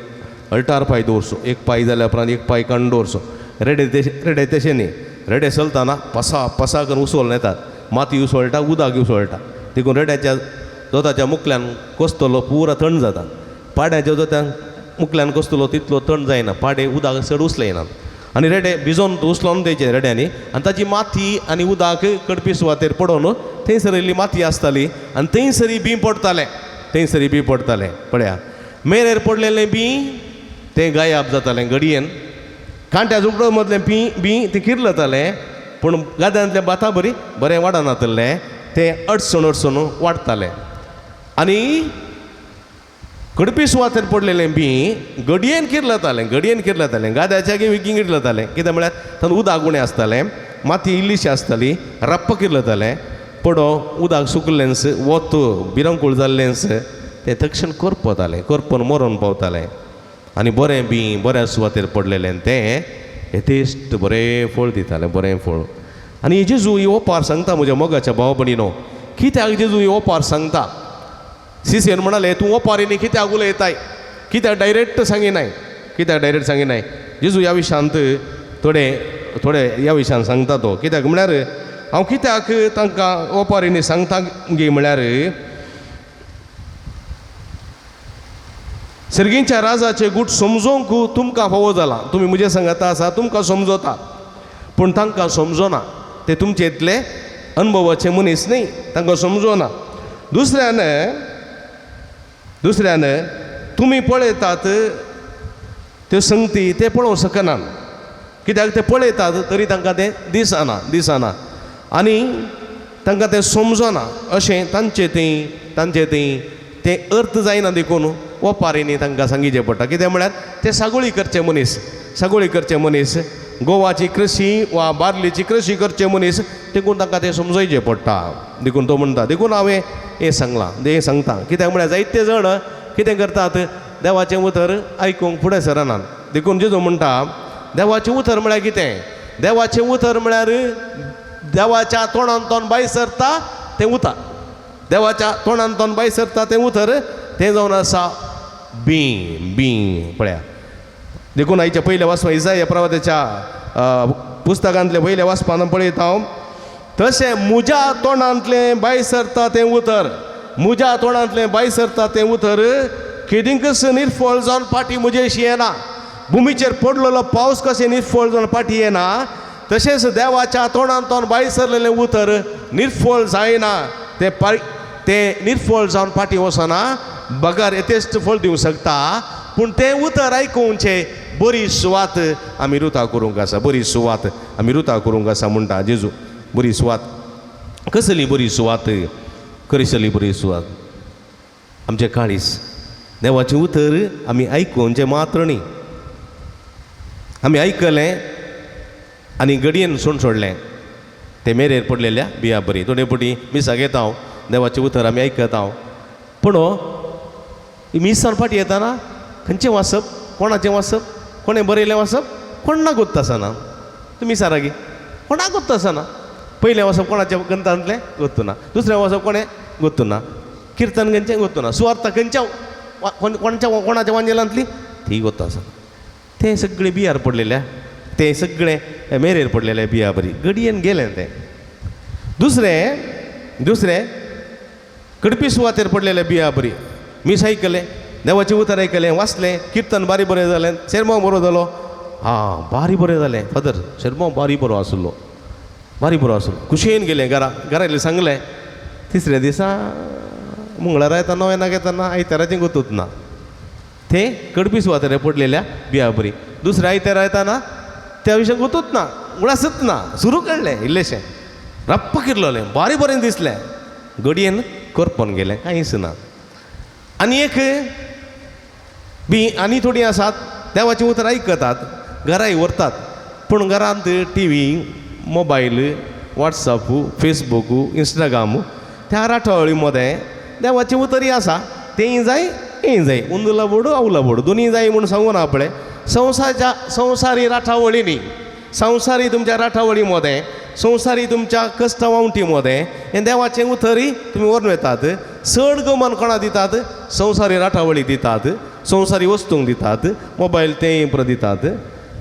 अल्टार पांय दवरचो एक पांय जाल्या उपरांत एक पांय काडून दवरचो रेडे तशें न्ही रेडे चलतना पसा करून उसळून येतात माती उसळटा उदक उसळटा देखून रेड्याच्या जोताच्या मुखल्यान कोसतलो पुरा थंड जाता पाड्याच्या जोत्यान मुखल्यान कोसतलो तितलो थंड जायना पाडे उदक चड उसलयनात आनी रेडे भिजोवन उसलोवन तेचे रेड्यांनी आनी ताची माती आनी उदक कडपी सुवातेर पडोवन थंयसर इल्ली माती आसताली आनी थंयसरी बी पडटाले पळया मेरेर पडलेलें बी तें गायब जातालें घडयेन कांट्या जुगडो मदलें बी तें किर्लतालें पूण गाद्यांतलें भातां बरें वाडनातलें तें अडचण वाडटालें आनी कडपी सुवातेर पडलेलें बी घडयेन किर्लतालें गाद्याच्या विकींग किर्लतालें कित्याक म्हळ्यार तातूंत उदक उणें आसतालें माती इल्लीशी आसताली रप्प किर्लतालें पडो उदक सुकलेंस वत भिरंकूळ जाल्लेंस तें तक्षण करपोन मरोन पावतालें आनी बऱ्या सुवातेर पडलेलें तें यथेश्ट बरें फळ दितालें आनी जेजू ही ओपार सांगता म्हज्या मोगाच्या भाव भयणीनो कित्याक जेजू ही ओपार सांगता शिष्यान म्हणाले तूं ओपारीनी कित्याक उलयताय कित्याक डायरेक्ट सांगिनाय कित्याक डायरेक्ट सांगिनाय जेजू ह्या विशयांत थोडे ह्या विशयान सांगता तो कित्याक म्हळ्यार हांव कित्याक तांकां ओपारीनी सांगता गे म्हळ्यार सर्गींच्या राजाचे गूट समजोवंक तुमकां फावो जाला तुमी म्हजे सांगता आसा तुमकां समजोता पूण तांकां समजोना ते तुमचे इतले अनुभवाचे मनीस न्ही तांकां समजोना दुसऱ्यान तुमी पळयतात त्यो संगती ते पळोवंक शकनात कित्याक ते पळयतात तरी तांकां ते दिसना आनी तांकां तें समजना अशें तांचे ते अर्थ जायना देखून ओपारींनी तांकां सांगिचें पडटा कित्याक म्हळ्यार ते सागोळी करचे मनीस गोवाची कृशी वा बार्लीची कृशी करचे मनीस देखून तांकां तें समजयचें पडटा देखून तो म्हणटा देखून हांवें हें सांगता कित्याक म्हळ्यार जायते जण कितें करतात देवाचें उतर आयकूंक फुडें सरनात देखून जेजू म्हणटा देवाचें उतर म्हळ्यार कितें देवाचें उतर म्हळ्यार देवाच्या तोंडांतोन भायर सरता तें उतर देवाच्या तोंडांतोन भायर सरता तें उतर तें जावन आसा बी पळया देखून आयच्या पयल्या वाचपां इसाया प्रवाद्याच्या पुस्तकांतले पयल्या वाचपान पळयता हांव तशें म्हज्या तोंडांतलें भायर सरता तें उतर म्हज्या तोंडांतलें भायर सरता तें उतर केदिंकस निर्फळ जावन पाटी म्हजेशी येना भुमीचेर पडलेलो पावस कशें निर्फळ जावन पाटी येना तशेंच देवाच्या तोंडांतोन भायर सरलेलें उतर निर्फळ जायना तें निर्फळ जावन पाटी वचना बगार येतेश्ट फळ दिवंक शकता पूण तें उतर आयकुचें बरी सुवात आमी रुतां करूंक आसा बरी सुवात आमी रुतां करूंक आसा म्हणटा जेजू बरी सुवात कसली बरी सुवात कशली बरी सुवात आमचें काळीस देवाचें उतर आमी आयकुचें मात्र न्ही आमी आयकलें आनी घडयेन सोडलें तें मेरेर पडलेल्या बिया बरी थोडे पटी मिसाक येता हांव देवाचें उतर आमी आयकता हांव पूण मिसान फाटी येताना खंयचें वाचप कोणाचें वाचप कोणें बरयलें वाचप कोणा गोत्त आसना तुमी सारागी कोणा गोत्त आसना पयलें वाचप कोणाच्या ग्रंथांतलें गोत्तू ना दुसरें वाचप कोणें गोत्तू ना किर्तन खंयचें गोत्तू ना सुवार्ता खंयच्या कोणाच्या वांजेलांतली ती गोत्त आसना तें सगळें बियार पडलेल्या तें सगळें मेरेर पडलेलें बिया बरी घडयेन गेलें तें दुसरें कडपी सुवातेर पडलेलें बिया बरी मीस आयकलें देवाचें उतर आयकलें वाचलें किर्तन बारी बरें जालें शर्माव बरो जालो बारी बरें जालें फादर शर्माव बारी बरो आसलो खुशयेन गेलें घरायले सांगलें तिसऱ्या दिसा मंगळारा येता नोवेनाक येताना आयताराचें गोतूच ना तें कडपी सुवातेर पडलेल्या बिया बरी दुसऱ्या आयतारा येताना त्या विशयान गोतूच ना उडासच ना सुरू काडलें इल्लेशें रप्प किरलोलें बारी बरें दिसलें घडयेन करपोन गेलें कांयच ना आनी आनी थोडीं आसात देवाचें उतर आयकतात घराय व्हरतात पूण घरांत टीव्ही मोबायल वॉट्सअपू फेसबुकू इंस्टाग्रामू त्या राठोवळी मदें देवाचें उतरय आसा तेंय जाय हेंय जाय उंदला बोडू आवला बोडू दोनीय जाय म्हूण सांगून आपणें संवसारी राठावळींनी संवसारी तुमच्या राठावळी मदें संवसारी तुमच्या कश्टवावटी मदें हें देवाचें उतरय तुमी व्हरून येतात चड गमन कोणा दितात संवसारी राठावळी दितात संवसारी वस्तूंक दितात मोबायल तें दितात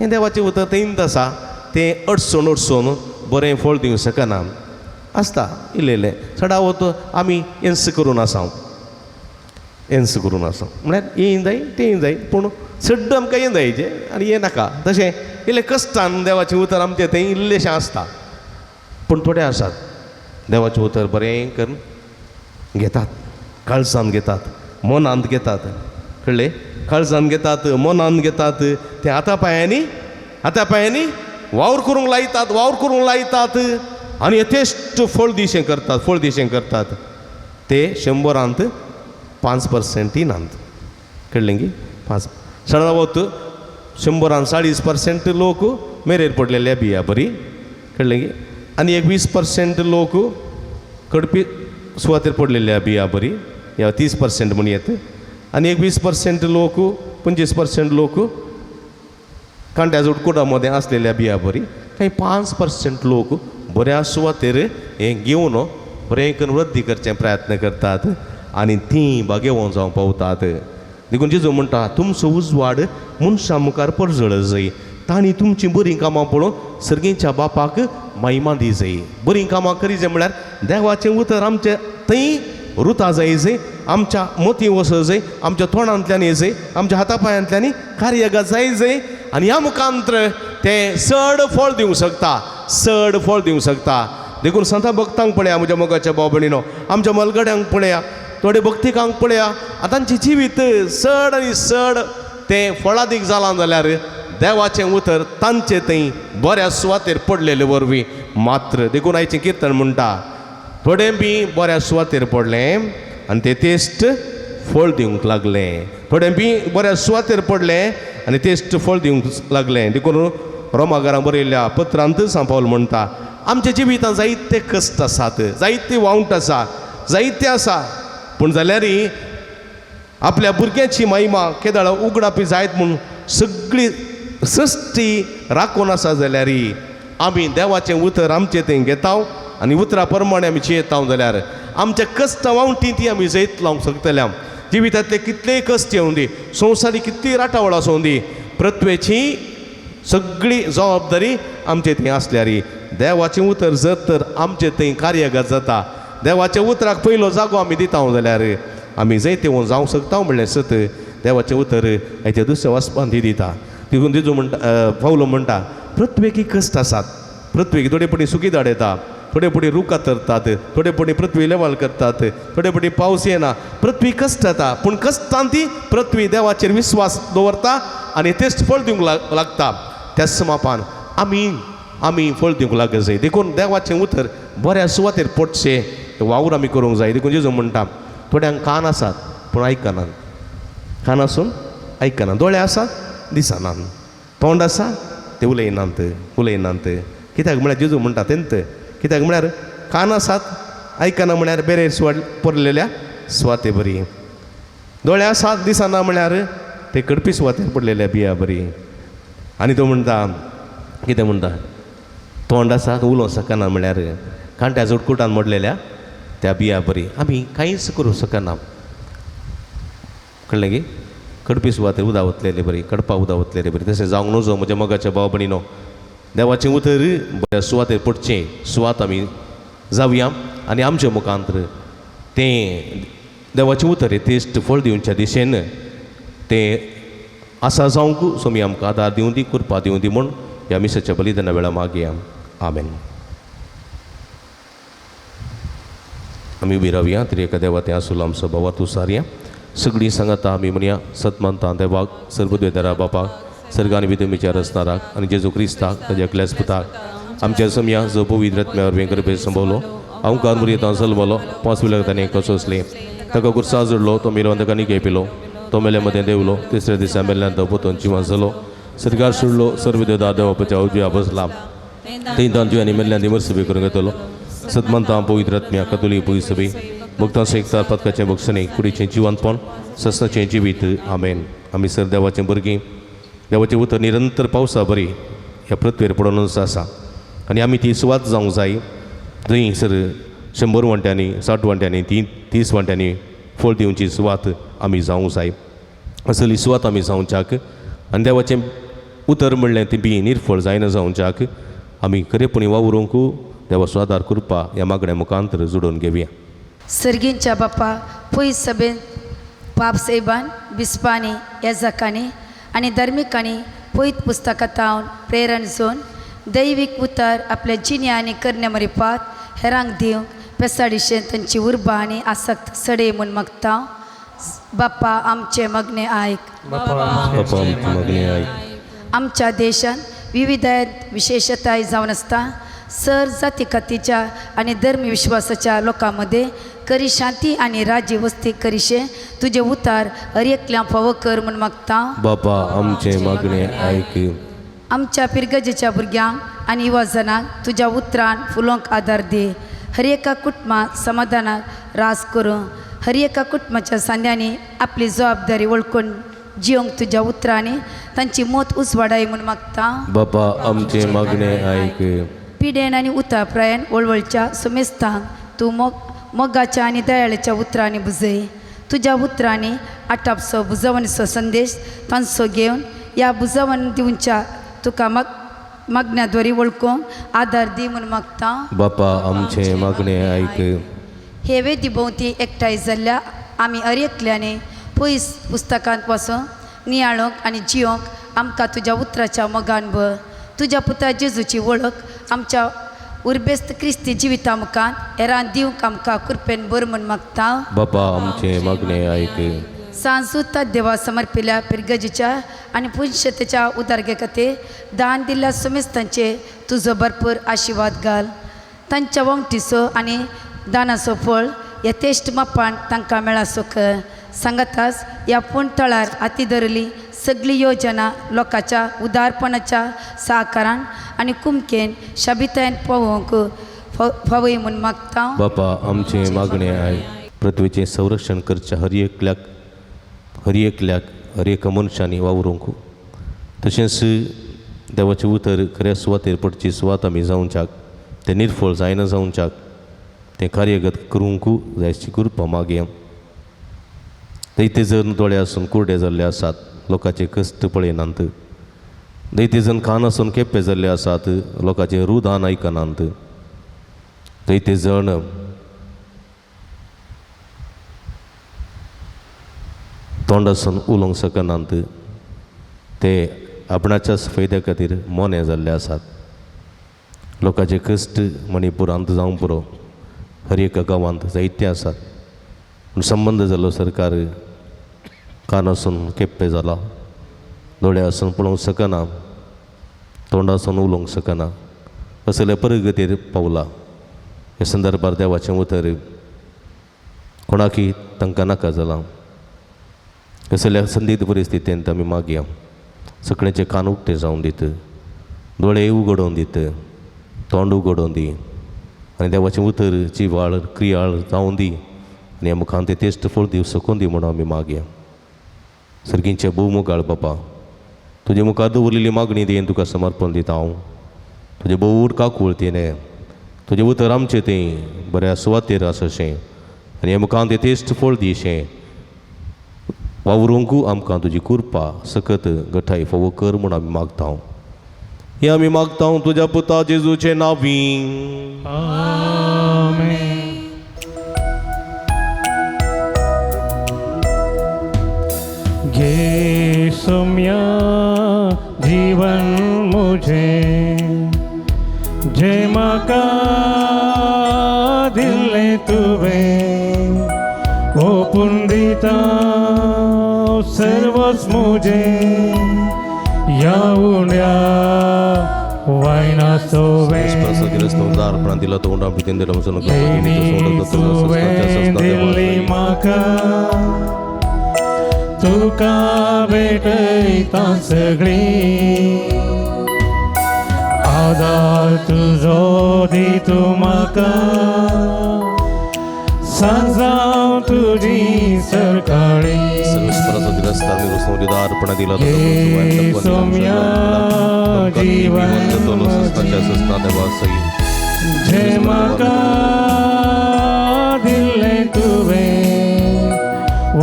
हें देवाचें उतर तेंच आसा तें अडचण बरें फळ दिवंक शकना आसता इल्लें चडा वत आमी एन्स करून आसा म्हळ्यार हें जाय तें जाय पूण चड आमकां हें जायचें आनी हें नाका तशें इल्लें कश्टान देवाचें उतर आमचें तें इल्लेशें आसता पूण थोडे आसात देवाचें उतर बरें करून घेतात काळजान घेतात मनांत घेतात कळ्ळें काळजान घेतात मनांत घेतात तें आतां पांयांनी वावर करूंक लायतात आनी यथेश्ट फळ दिशें करतात ते 100रांत 5% नात कळ्ळें गी 5 सडा वत 100रांत 40% लोक मेरेर पडलेल्या बिया बरी कळ्ळें गी आनी एक 20% लोक कडपी सुवातेर पडलेल्या बिया बरी ह्या 30% म्हण येत आनी एक 20% लोक 25% लोक कांट्या जुडकुडा मदें आसलेल्या बिया बरी काही 5% लोक बऱ्या सुवातेर हें घेवन बरें करून वृद्धी करचे प्रयत्न करतात आनी ती बागेवं जावं पावतात देखून जेजू म्हणटा तुमचो उजवाड मनशां मुखार परजळ जाय तांणी तुमची बरीं कामां पळोवन सर्गेच्या बापाक महिमा दी जाय बरीं कामां करी जाय म्हळ्यार देवाचें उतर आमचे थंय रुता जाय जे आमच्या मोती वस जाय आमच्या तोंडांतल्यान येजय आमच्या हातापायांतल्यानी कार्य जाय जे आनी ह्या मुखांत्र ते चड फळ दिवंक शकता चड फळ दिवंक शकता देखून संत भक्तांक पळया म्हज्या मोगाच्या भाव भयणीनो आमच्या मलगड्यांक पळया थोडे भक्तिकांक पळया तांची जिवीत चड आनी चड ते फळादीक जालां जाल्यार देवाचें उतर तांचे थंय बऱ्या सुवातेर पडलेले वरवीं मात्र देखून आयचें कीर्तन म्हणटा थोडे बी बऱ्या सुवातेर पडले आनी ते तेस्ट फळ दिवंक लागले थोडे बी बऱ्या सुवातेर पडले आनी तेस्ट फळ दिवंक लागले देखून रोमाकारांक बरयल्ल्या पत्रांत सांत पावल म्हणटा आमच्या जिवितांत जायते कश्ट आसात जायते वावंट आसा जायते आसा पूण जाल्यारय आपल्या भुरग्याची महिमा केदाळ उगडापी जायत म्हूण सगळी सृश्टी राखून आसा जाल्यारय आमी देवाचें उतर आमचें थंय घेता आनी उतरा प्रमाणे आमी जियेता जाल्यार आमच्या कश्ट वावंटी ती आमी जैत लावंक शकतल्या जिवितांतले कितलेय कश्ट येवं दी संवसारी कितलीय राटावळ आसूं दी प्रत्वेची सगळी जबाबदारी आमचे थंय आसल्यार देवाचें उतर जर तर आमचे थंय कार्यगत जाता देवाच्या उतराक पयलो जागो आमी दिता जाल्यार आमी जैते जावंक शकता म्हणलें सत देवाचें उतर हेच्या दुसऱ्या वचपान ती दिता देखून तिजो म्हणटा पावलो म्हणटा प्रत्येकी कश्ट आसात प्रत्येकी थोडे पटी सुकी दाड येता थोडे पटी रुखां तरतात थोडे पटी पृथ्वी लेवल करतात थोडे पटी पावस येना पृथ्वी कश्ट जाता पूण कश्टान ती पृथ्वी देवाचेर विश्वास दवरता आनी तेच फळ दिवंक लागता त्याच मापान आमी फळ दिवंक लागत जाय देखून देवाचें उतर बऱ्या सुवातेर पडचे वावर आमी करूंक जाय देखून जेजू म्हणटा थोड्यांक कान आसात पूण आयकनात कान आसून आयकना दोळे आसात दिसनात तोंड आसा ते उलयनात कित्याक म्हळ्यार जेजू म्हणटा तेंत कित्याक म्हळ्यार कान आसात आयकना म्हळ्यार बेरे सुवात पडलेल्या सुवाते बरी दोळे आसात दिसना म्हळ्यार ते कडपी सुवातेर पडलेल्या बिया बरी आनी तो म्हणटा कितें म्हणटा तोंड आसा उलोवंक शकना म्हळ्यार कांट्या जोडकुटान मोडलेल्या त्या बिया बरी आमी कांयच करूं शकना कळ्ळें की कडपी सुवातेर उदक वतलेली बरी कडपा उदक वतलेली बरी तशें जावंक नजो म्हज्या मोगाच्या भाव भयणीनो देवाचें उतर बऱ्या सुवातेर पडचें सुवात आमी जावया आनी आमच्या मुखांत्र तें देवाचें उतर हे तेस्ट फळ दिवच्या दिशेन तें आसा जावंक सोमी आमकां आदार दिवं दी कृपा दिवं दी म्हूण ह्या मिसाच्या बलिदाना वेळा मागया आमेन आमी उबी रावया तरी एका देवा तें आसूल आमचो बाबा तूं सारया सगळीं सांगाता आमी म्हणया सतमानता देवाक सर्वद्वेदारा बापाक सर्गानी विधमेच्या रचणाराक आनी जेजू क्रिस्ताक ताज्या एकल्याच पुताक आमच्या समया जो पवित्र आत्म्यावर वेंकरपे संभवलो हांव कारमुरीतां जल्मलो 5 विलगतांनी कसोसले ताका कुर्सा जोडलो तो मिरवंदकांनी केपिलो तो मेल्या मदें देवलो तिसऱ्या दिसा मेल्ल्यान तो पोतून जिवां जालो सरकार सोडलो सर्वदेवदा देवाच्या उजव्या बसला थंय तांची मेल्ल्यान दिमर सभे करूंक येतलो सतमंतां पवित्र आत्म्या कतोलीक पळय सभे भक्तां शेकतात पदकाचें भक्षणी कुडीचें जिवंतपण सस्नाचें जिवीत आमेन आमी सर देवाचें भुरगीं देवाचें उतर निरंतर पावसा बरी ह्या पृथ्वीर पडूनच आसा आनी आमी ती सुवात जावंक जाय थंय सर 100 वंट्यांनी 60 वंट्यांनी 30 वंट्यांनी फळ दिवची सुवात आमी जावंक जाय असली सुवात आमी जावच्याक आनी देवाचें उतर म्हणलें ती बी निर्फळ जायना जावच्याक आमी खरेपणी वावरूंक देवा स्वादार कृपा ह्या मागण्या मुखांतर जोडून घेवया सर्गींच्या बापा पयस सभेन पाप सैबान बिस्पांनी येजकांनी आनी धर्मिकांनी पयत पुस्तकांतावन प्रेरण जोन दैवीक उतर आपल्या जिन्या आनी करण्या मरिपात हेरांक दिवंक पेसाडिशेन तांची उर्बा आनी आसक्त सडे म्हूण मागता बाप्पा आमचे मगणे आयक आमच्या देशांत विविधताय विशेषताय जावन आसता सर जाती खातीच्या आनी धर्मी विश्वासाच्या लोकांमध्ये करी शांती आनी राज्य वस्ती करीशे तुझे उतार हर एकल्या फावो कर म्हूण मागता बापा आमचे मागणे आयक आमच्या पिरगजेच्या भुरग्यांक आनी युवा जनांक तुज्या उतरान फुलोंक आदार दे हर एका कुटुंबात समाधानाक रास करूं हर एका कुटुंबाच्या सांद्यांनी आपली जबाबदारी वळखून जिवंक तुज्या उतरांनी तांची मोत उजवाडाय म्हूण मागता बापा आमचे मागणे आयक पिडेन आनी उताप्रायन वळवळच्या सुमेस्तांक तूं मोगाच्या आणि दयाळेच्या उतरांनी बुजय तुझ्या उतरांनी आटापसो बुजवणीचो संदेश तांचो घेवन ह्या बुजवण दिवच्या तुका मागण्याद्वारे वळखूंक आदार दी म्हूण मागता. बापा आमचे मागणे ऐक. हे वेदी भोवती एकठांय जाल्ल्या आमी अरेकल्याने पयस पुस्तकांत पासून नियाळोंक आनी जियोंक आमकां तुज्या उतराच्या मोगान भर. तुज्या पुता जेजूची वळख आमच्या उर्बेस्त क्रिस्ती जिविता मुखान हेरान दिवंक आमकां कृपेन बर म्हूण मागता. बापा आमचे मागणे ऐक. सांजुता देवा समर्पिल्या पिरगजीच्या आनी पुंशतेच्या उदारगे खातीर दान दिल्ल्या समेस्तांचे तुजो भरपूर आशिर्वाद घाल. तांच्या वंगटीचो आनी दानाचो फळ यथेश्ट मापान तांकां मेळासो कर. सांगाताच ह्या पुणतळार हाती धरली सगळी योजना लोकांच्या उदारपणाच्या सहकारान आनी कुमकेन शाबितायेन पळोवंक फावय म्हूण मागता. बापा आमचे मागणे ऐक. पृथ्वीचें संरक्षण करच्या हर एक मनशांनी वावरूंक तशेंच देवाचें उतर खऱ्या सुवातेर पडची सुवात आमी जावच्याक तें निर्फळ जायना जावच्याक तें कार्यगत करूंक जायची कृपा मागया. दैते जण दोळे आसून कुर्डे जाल्ले आसात लोकांचे कश्ट पळयनात. दैते जण कान आसून केप्पे जाल्ले आसात लोकांचें रुदान आयकनात. दैते जण तोंड आसून उलोवंक शकनात. ते आपणाच्याच फायद्या खातीर मोने जाल्ले आसात. लोकांचे कश्ट मणिपुरांत जावं पुरो हर एका गांवांत जायते आसात. पूण संबंद जालो सरकार कान आसून केप्पे जाला दोळे आसून पळोवंक शकना तोंड आसून उलोवंक शकना असले परगतीर पावला. हे संदर्भार देवाचें उतर कोणाकी तांकां नाका जालां. असल्या संदिग्ध परिस्थितींत आमी मागया. सगळ्यांचे कान उक्ते जावन दीत दोळे उगडोवन दीत तोंड उगडोवन दी आनी देवाचें उतर जिवाळ क्रियाळ जावन दी आनी मुखान तें तेस्ट फळ दिव सकून दी म्हणून आमी मागया. सर्गींचे भोवमुगाळ बापा तुजे मुखार दवरलेली मागणी देन तुका समर्पण दिता हांव. तुजे भोव काकूळ तिणें तुजें उतर आमचें तें बऱ्या सुवातेर आसशें आनी हे मुखान तें तेस्ट फळ दिशें वावरूंक आमकां तुजी कृपा सकत गठाय फोव कर म्हूण आमी मागता. हे आमी मागता तुज्या पुता जेजूचे नांवीं. आमेन. घे सौम्या जीवन मुझे जे म्हाका दिल्लें तुवें ओपून दिता सर्वच मुझे या उंड्या वायना सोवें उदार दिला तोंड आमी तुवें दिल्ली म्हाका तुका भेटयता सगळी आदार तुजो दितू म्हाका सांजाव तुजी सरकाळी सौम्या जीवन जे म्हाका दिल्लें तुवें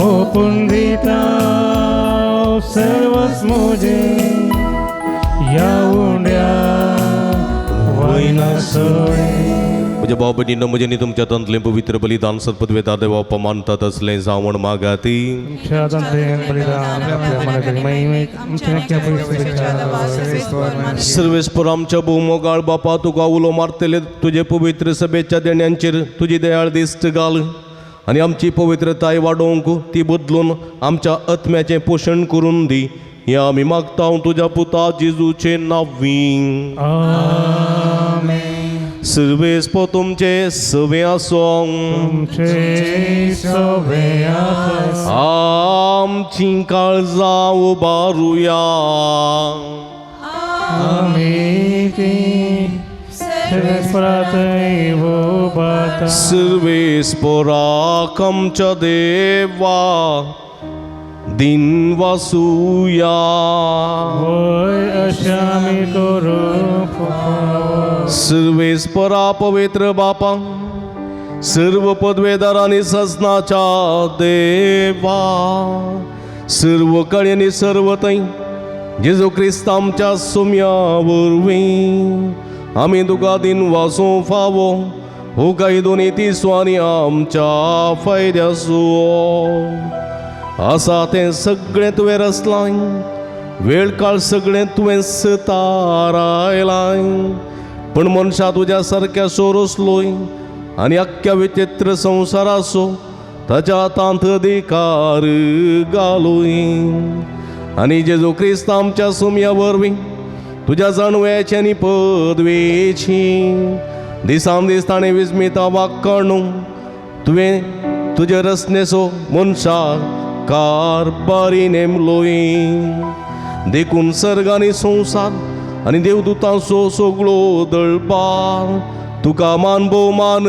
ओपून दिता सर्वच मुझे या उंड्या वयना सोय. म्हज्या भाव भयणींनो म्हजें न्ही तुमच्या तंतलें पवित्र बलिदान सत्पदवेता देवा अपमानता तसलें जावण मागाती. सर्वेस्पर आमच्या भोवमोगाळ बापा तुका उलो मारतले तुजे पवित्र सभेच्या देण्यांचेर तुजी दयाळ दिश्ट घाल आनी आमची पवित्रताय वाडोवंक ती बदलून आमच्या आत्म्याचें पोशण करून दी. हें आमी मागता तुज्या पुता जेजूचे नांवीं. आमेन. सर्वेस्पर तुमचे सवे आसूं आमची काळजां उबारुया. सर्वेस्पराक आमच्या देवा दिन वासुया. सर्वेस्परा पवित्र बापा सर्व पदवेदार आणि ससनाच्या देवा, सर्व काळी आणि सर्वतई जेजू ख्रिस्त आमच्या सुम्यावरवी आम्ही तुका दिन वासो फावो हो काही दोन्ही तिसवानी आमच्या फायद्यासो आसा तें सगळें तुवें रचलाय, वेळ काळ सगळें तुवें सतारायलाय, पण मनशा तुज्या सारक्या सो रचलोय आनी अख्ख्या विचित्र संवसाराचो ताच्या हातांत अधिकार घालूय. आनी जेजू ख्रिस्त आमच्या सुम्या वरवीं तुज्या जाणव्याची आनी पदवेची दिसान दीस ताणें विस्मिता वागणू तुवें तुजे रचनेचो मनशाक कारबारी नेमलोय. देखून सर्ग आनी संवसार आनी देवदूतांचो सगळो दळपार तुका मान भोवमान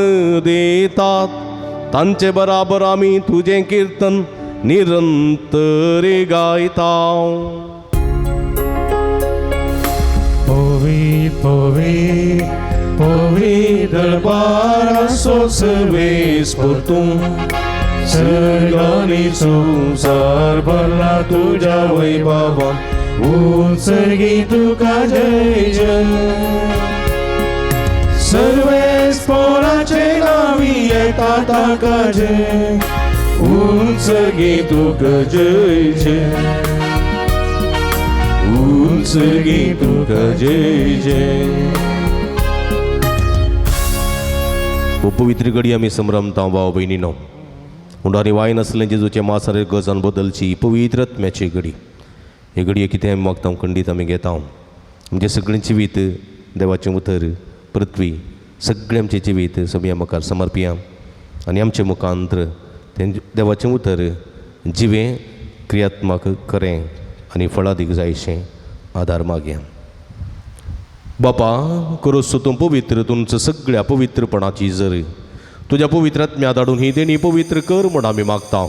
देतात. तांचे बराबर आमी तुजें किर्तन निरंतरी गायता. Povit, povit, povit dălpara sos vezi portum, सर्गानी संसार भरला तुझ्या वैभवा, उत्सर्गी तुका जय जय. सर्वेस पोराचे नावी येतात ताका जय, उत्सर्गी तुका जय जय, उत्सर्गी तुका जय जय. पवित्र घडी आमी संभ्रमता भाव भयणीनो. हुंडारी वाय नासलें जेजूचे मासारे गजान बदलची पवित्र आत्म्याची घडी. ही घडये कितें मागता खंडीत आमी घेता. म्हणजे सगळें जिवीत देवाचें उतर पृथ्वी सगळें आमचें जिवीत सगळें मुखार समर्पिया आनी आमचे मुखांतर तें देवाचें उतर जिवें क्रियात्मक करें आनी फळादीक जायशें आदार मागया. बापा करोस तूं पवित्र तुमचं सगळ्या पवित्रपणाची जर तुज्या पवित्र आत्म्या धाडून ही देणी पवित्र कर म्हण आमी मागता.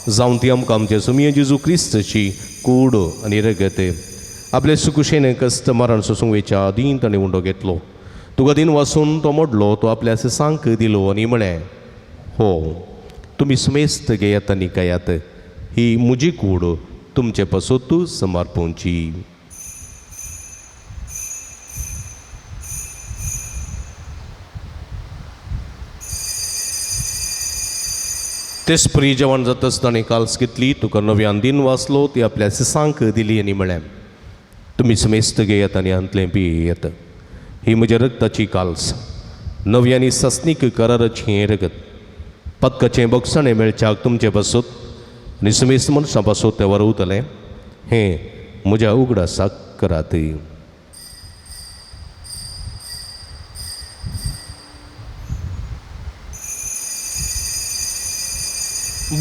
जावं ती आमकां आमचे सुमिये जेजू क्रिस्तची कूड आनी रगत आपले सुकुशेन कस्त मरण सोसूंक वेच्या आदीं ताणें उंडो घेतलो. तुका दिन वाचून तो मोडलो, तो आपल्या सांक दिलो आनी म्हळें, हो तुमी सुमेस्त घेयात आनी खायात, ही म्हजी कूड तुमचे पासून तूं समर्पोवची. तेच परी जेवण जाताच ताणें काल्स घेतली, तुका नव्यान दिन वाचलो, ती आपल्या सांक दिली आनी म्हळें, तुमी सुमेस्त घेयात आनी अंतलें पियेयात, ही म्हज्या रगताची काल्स, नव्यानी सस्नीक कराराची हें रगत, पदकाचें बक्षणें मेळच्याक तुमचे पासूत आनी सुमेस्त मनशां पासून तें वरवतलें, हें म्हज्या उगडासाक करात.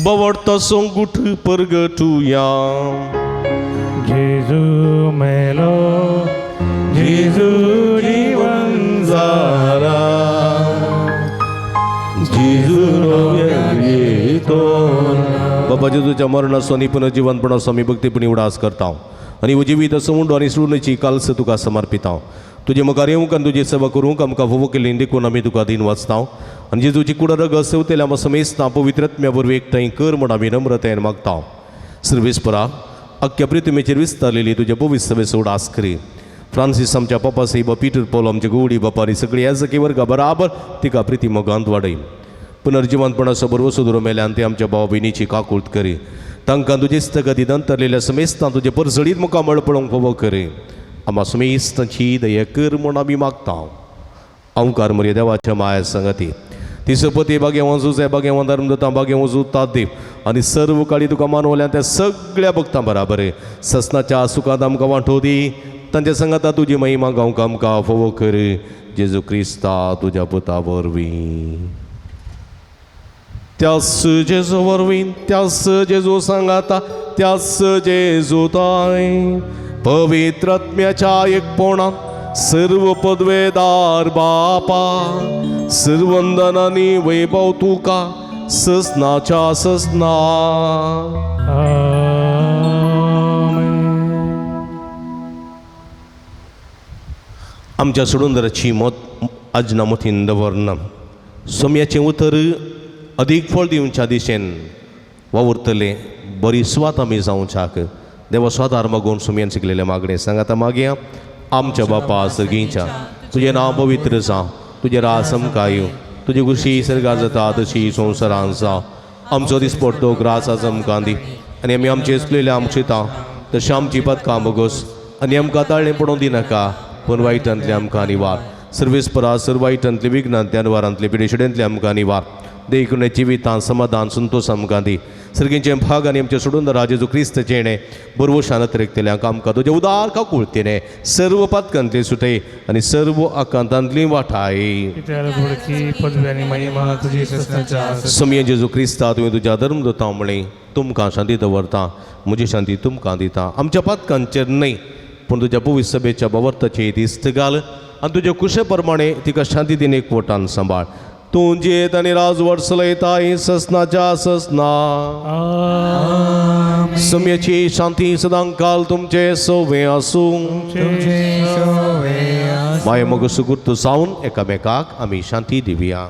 बवडता सोंगुठ परगटुया. जेजू मेलो, जेजू जीवन जारा जेजू येतो. बाबा जेजूच्या मरणाचो आनी पुनर्जीवनपणाचो आमी भक्तीपणी उडास करता आनी जिवीत असो उंडो आनी सृणीची काल्स तुका समर्पिता. तुजे मुखार येवंक आनी तुजी सेवा करूंक आमकां फोव केल्ली देखून आमी तुका दिन वाचता आनी जेजूची कुडा रग सवतेल्या आमकां समेस्ता पवित्रत्म्या बरोबर एकठांय कर म्हण आमी नम्रतायेन मागता. सर्वेस्परा अख्ख्या पृथ्वीचेर विस्तारलेली तुज्या पवित्र सभेचो उडास करी. फ्रांसीस आमच्या पप्पा साहेब पिटर पौल आमचे गोवडी बापा आनी सगळी येजकी वर्गा बराबर तिका प्रिती मोगांत वाडय. पुनर्जीवनपणाचो बरोबर सुदरो मेल्यान ते आमच्या भाव भयणीची काकूळट करी. तांकां तुजे स्थगतीत अंतरलेल्या समेस्तां तुजे परसडीत मुखार मळपळोवंक फोव करी. आम्हा समेस्तांची दया कर म्हण आमी मागता. ओंकार मर्या देवाच्या माया संगती तिसपती बागेवां जुजे बागेवां धर्मदत्ता बागेवां जुता देव आनी सर्व काळी तुका मानवल्या त्या सगळ्या भक्तां बराबर ससनाच्या सुखांत आमकां वांटो दी. तांच्या संगता तुजी महिमा गावंक आमकां फोव कर. जेजू क्रिस्ता तुज्या पुता वरवीं त्यास जेजू वरवीं त्यास जेजू सांगाता त्यास जेजू ताय पवित्र आत्म्याच्या एकपणान सर्व पदवेदार बापा सर्वंदनानी वैभव तुका ससनाच्या ससना. आमच्या सोडून जराची मत अजना मतीन दवरना सोम्याचें उतर अदीक फळ दिवच्या दिशेन वावुरतले बरी स्वात आमी जावच्याक देवा स्वादार मागून सोम्यान शिकलेले मागणे सांग आतां मागया आमच्या बापा सर्गीच्या तुजें नांव पवित्र जावं तुजें राज समकाय तुजी खुशी सर्गार जाता तशी संवसारांत जावं आमचो दिसपट्टो ग्रास आज आमकां दी आनी आमी आमचे इसलेले आमचिता तशें आमची पदकां बोगोस आनी आमकां ताळ्ळें पडूंक दिनाका पूण वायटांतले आमकां निवार सर्वेस्परा सर्व वायटांतले विघ्नांतले अनुवारांतले पिडेशिडेंतले आमकां निवार देखून जिवितांत समाधान संतोश आमकां दी सर्गींचे भाग आनी आमचे सोडून राजा जेजू क्रिस्त जेणे बरवो शानत रेखतल्यांक आमकां तुजे उदार काकुळतेने सर्व पदकांतले सुटय आनी सर्व आकांतांतली वाठाय इतर बुडकी पदवी आणि महिमा तुझी सस्ताच्या समये जेजू क्रिस्ता तुवें तुज्या धर्मदूता म्हणलें तुमकां शांती दवरता म्हजी शांती तुमकां दिता आमच्या पदकांचेर न्हय पूण तुज्या पवित्र सभेच्या बाबर्ताचे दिस्त घाल आनी तुजे कुशे प्रमाणे तिका शांती दिन एकवटान सांबाळ तूं जेत आनी राजवट चलयताय ससनाच्या ससना समयाची शांती सदां काल तुमचे सोवे आसूं माय मग सुगुर्त जावन एकामेकाक आमी शांती दिवया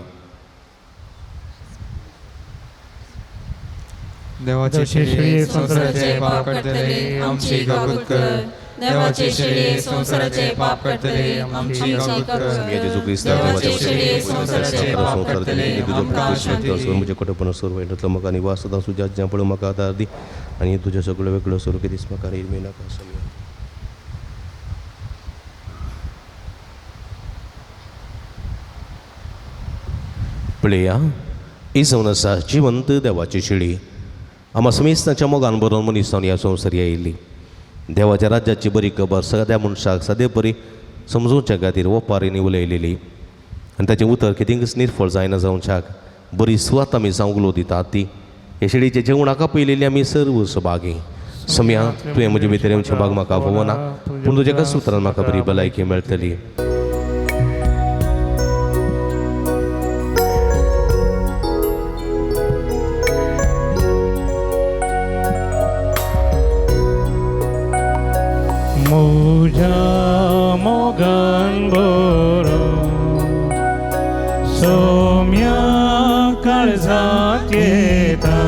देवाचे शिळे संसाराचे पाप करतले आमची गबूत कर देवाचे शिळे संसाराचे पाप करतले आमची गबूत कर जेजू क्रिस्त देवाचे शिळे संसाराचे पाप करतले आमकां शांती दी. म्हजे कटपण सर्व येतलो म्हाका निवास सदां सुजात जें पळय म्हाका आदार दी आनी तुजे सगळ्यो वेगळ्यो स्वरूपी दीस म्हाका निर्मी नाका समया पळया ही जावन आसा जिवंत देवाची शिडी आम्हा समेस्ताच्या मोगान बरोवन मनीस जावन ह्या संवसारी आयिल्ली देवाच्या राज्याची बरी खबर सगळ्या मनशाक सदे बरी समजोवच्या खातीर ओपारींनी उलयलेली आनी ताचें उतर कितेंच निर्फळ जायना जावच्याक बरी सुवात आमी जावंक दितात ती हे शिडीचे जेवणाका पयलेली आमी सर्व सभागी समया तुवें म्हजे भितर येवचें भाग म्हाका फोवना पूण तुज्या कस उतरान म्हाका बरी भलायकी मेळटली मुझा मोगन बरो सोम्या काळजात येता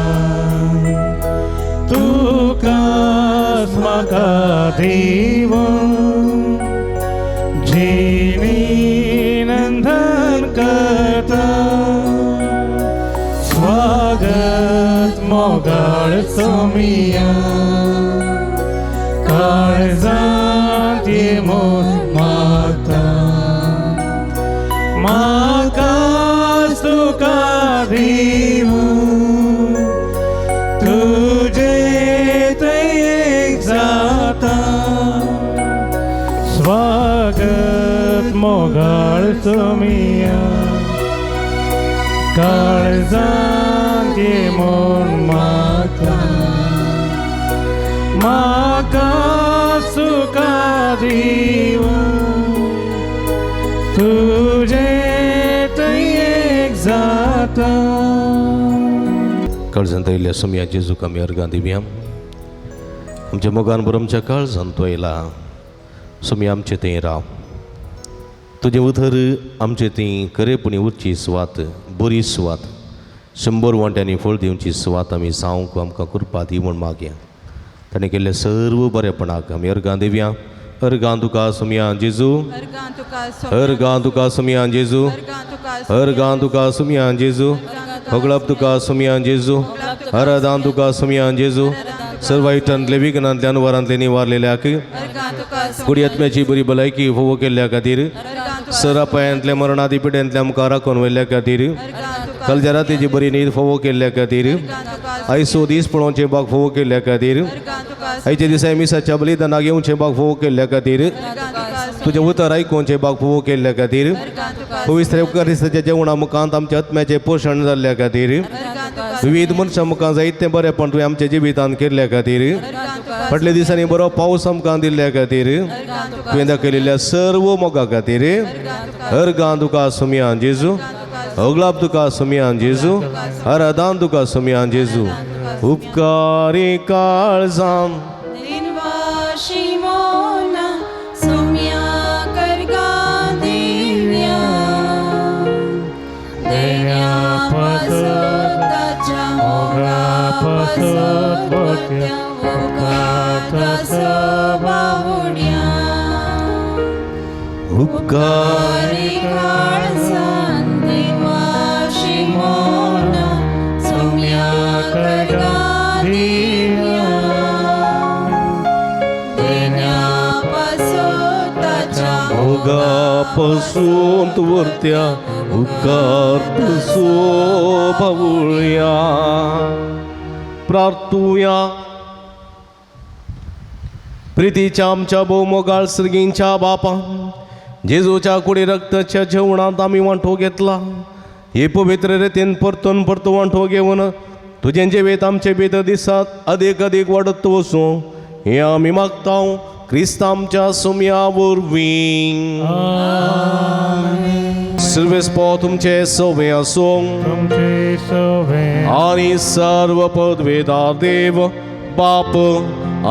तुकाच म्हाका देव जिणी नंदन करता स्वागत मोगाळ सोमिया काळजात ये मोर माता म्हाका तुका देव तुजे एक जाता स्वागत मोगाळ सोमिया काळजात ये मोर माता म्हाका सुका देव तुजे एक जाता काळजांत आयिल्ल्या सोम्या जेजूक आमी अर्गां दिवया आमच्या मोगान बरो आमच्या काळजांत तो येयला सोम्या आमचे थंय राव तुजें उतर आमचे थंय खरेपणी उरची सुवात बरी सुवात 100 वांट्यांनी फळ दिवची सुवात आमी जावंक आमकां कृपा दी म्हूण मागया ताणें केल्ले सर्व बरेपणाक आमी अर्गां दिवया अर्गां तुका सोम्या जेजू अर्गां तुका सोम्या जेजू अर्गां तुका सोम्या जेजू होगळप तुका सोम्या जेजू आराधन तुका सोम्या जेजू सर्व वायटांतले विघ्नांतल्या अनुवारांतले निवारलेल्याक कुडी आत्म्याची बरी भलायकी फोव केल्ल्या खातीर सर पांयांतल्या मरणादी पिड्यांतल्या आमकां राखून व्हेल्ल्या खातीर कालच्या रातीची बरी न्हीद फोव केल्ल्या खातीर आयचो दीस पळोवचे भाग फोव केल्ल्या खातीर आयचे दिसा मिसाच्या बलिदानाक येवचे भाग फोव केल्ल्या खातीर तुजें उतर आयकुचे भाग फोव केल्ल्या खातीर पवित्र क्रिस्ताच्या जेवणा मुखांत आमच्या आत्म्याचें पोशण जाल्ल्या खातीर विविध मनशां मुखां जायतें बरेंपण तुवें आमच्या जिवितांत केल्ल्या खातीर फाटल्या दिसांनी बरो पावस आमकां दिल्ल्या खातीर तुवें दाखयलेल्या सर्व मोगा खातीर अर्गां तुका सोम्या जेजू होगलाप तुका सोम्या जेजू आराधन तुका सोम्या जेजू उपकारी काळजाम सोम्या करगा दिव्या सत्वत्या उकाताचा बाहुड्या उपकारी देवाशी मोन सौम्या कडा दिया देण्यापासून त्याच्या भोगापासून वरत्या उपकार तसो भावुया प्रार्थूया. प्रितीच्या आमच्या बहुमोगाळ सर्गींच्या बापा, जेजूच्या कुडी रक्ताच्या जेवणात आम्ही वांठो घेतला. हे पवित्र रितीन परतून वांठो घेऊन तुझे जेवेत आमचे बेत दिसात अधिक अधिक वाढत वसो हे आम्ही मागता ख्रिस्त आमच्या सोम्यावरवीं. सर्वेस्पो तुमचे सवे असो तुमचे सवे आणि सर्व पदवेदार देव बाप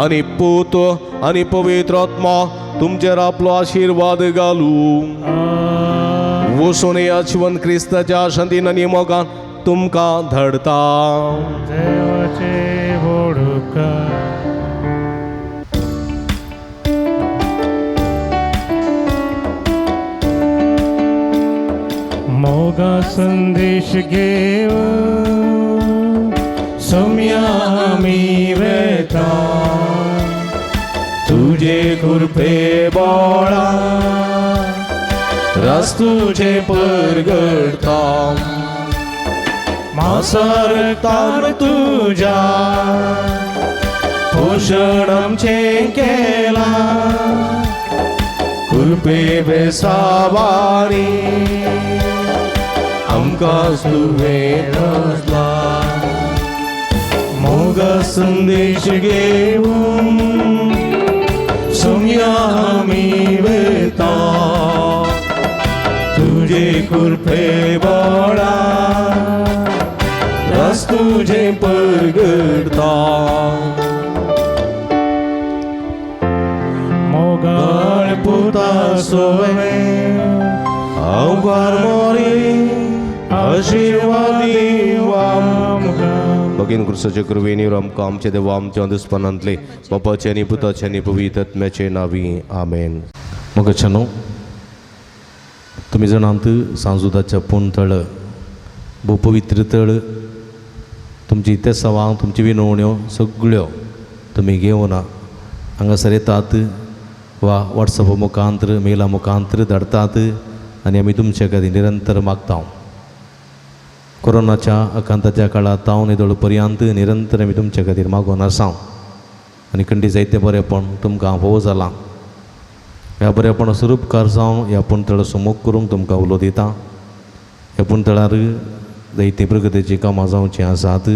आणि पूत आणि पवित्र आत्मा तुमचेर आपलो आशीर्वाद घालू. वसून या जीवन क्रिस्ताच्या शांतीन आणि मोगान तुमकां धडता. देवाचे बोडूका मोगा संदेश घेव सौम्या आम्ही वेता तुझे कृपे बाळा रस तुझे परगडता. मासारतान तुझ्या पोषण आमचे केला कृपे बेसावारी आमकां तुवें रचला. मोग संदेश घेऊन सौम्या आम्ही वेता तुझे कृपे बाळा रस तुझे परगडता. मोगाळ पुता सोवे अवघार मोरी आशीर्वादी वामगा. भगीन कृष्णाचे कृपेने आमकां आमचे देवा आमच्या अंधस्पनांतले बापाचे आनी पुताचे आनी पवित्र आत्म्याचे नावी आमेन. मग छनो तुम्ही जाणांत सांजुदाच्या पूण तळ भोव पवित्र तळ तुमची ते सवां तुमची विनवण्यो सगळ्यो तुमी घेवन हांगासर येतात वा वॉट्सॅप मुखांतर मेला मुखांतर धाडतात आनी आमी तुमचे खातीर निरंतर मागता. कोरोनाच्या आकांताच्या काळात तावन येदोळ पर्यंत निरंतर आमी तुमचे खातीर मागून आसा आनी खंडी जायते बरेपण तुमकां फोव जालां. ह्या बरेपण स्वरूपकार जावन ह्या पुणतळ सुमोग करूंक तुमकां उलो दिता. ह्या पुणतळार जायती प्रगतीची कामां जावची आसात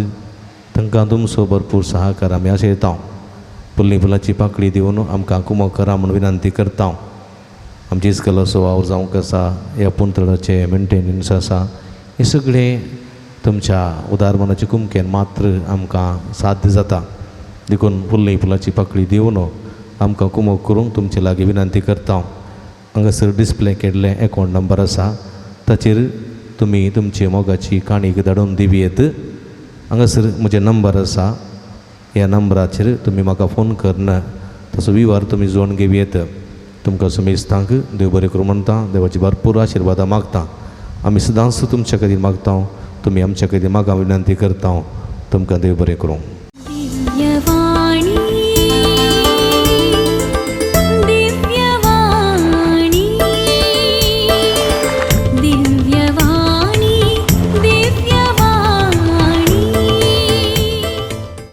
तांकां तुमचो भरपूर सहकार आमी आशयता. फुल्ली फुलाची पाकळी दिवन आमकां कुमो करा म्हूण विनंती करता. आमची इस्कलाचो वावर जावंक आसा ह्या पुणतळाचे मेंटेनन्स आसा हे सगळे तुमच्या उदारमनाचे कुमकेन मात्र आमकां साध्य जाता. देखून फुल्ली फुलाची पाकळी दिवन आमकां कुमो करूंक तुमचे लागीं विनंती करता. हांगासर डिस्प्ले केल्ले अकावंट नंबर आसा ताचेर तुमी तुमची मोगाची काणीक धाडून दिवयेत. हांगासर म्हजे नंबर आसा ह्या नंबराचेर तुमी म्हाका फोन करना तसो विवार तुमी जोडून घेवयेत. तुमकां सुमेस्तांक देव बरें करूं म्हणटा. देवाची भरपूर आशिर्वादां मागता. आमी सदांच तुमच्या खातीर मागता. तुमी आमच्या खातीर मागा विनंती करता. तुमकां देव बरें करूं.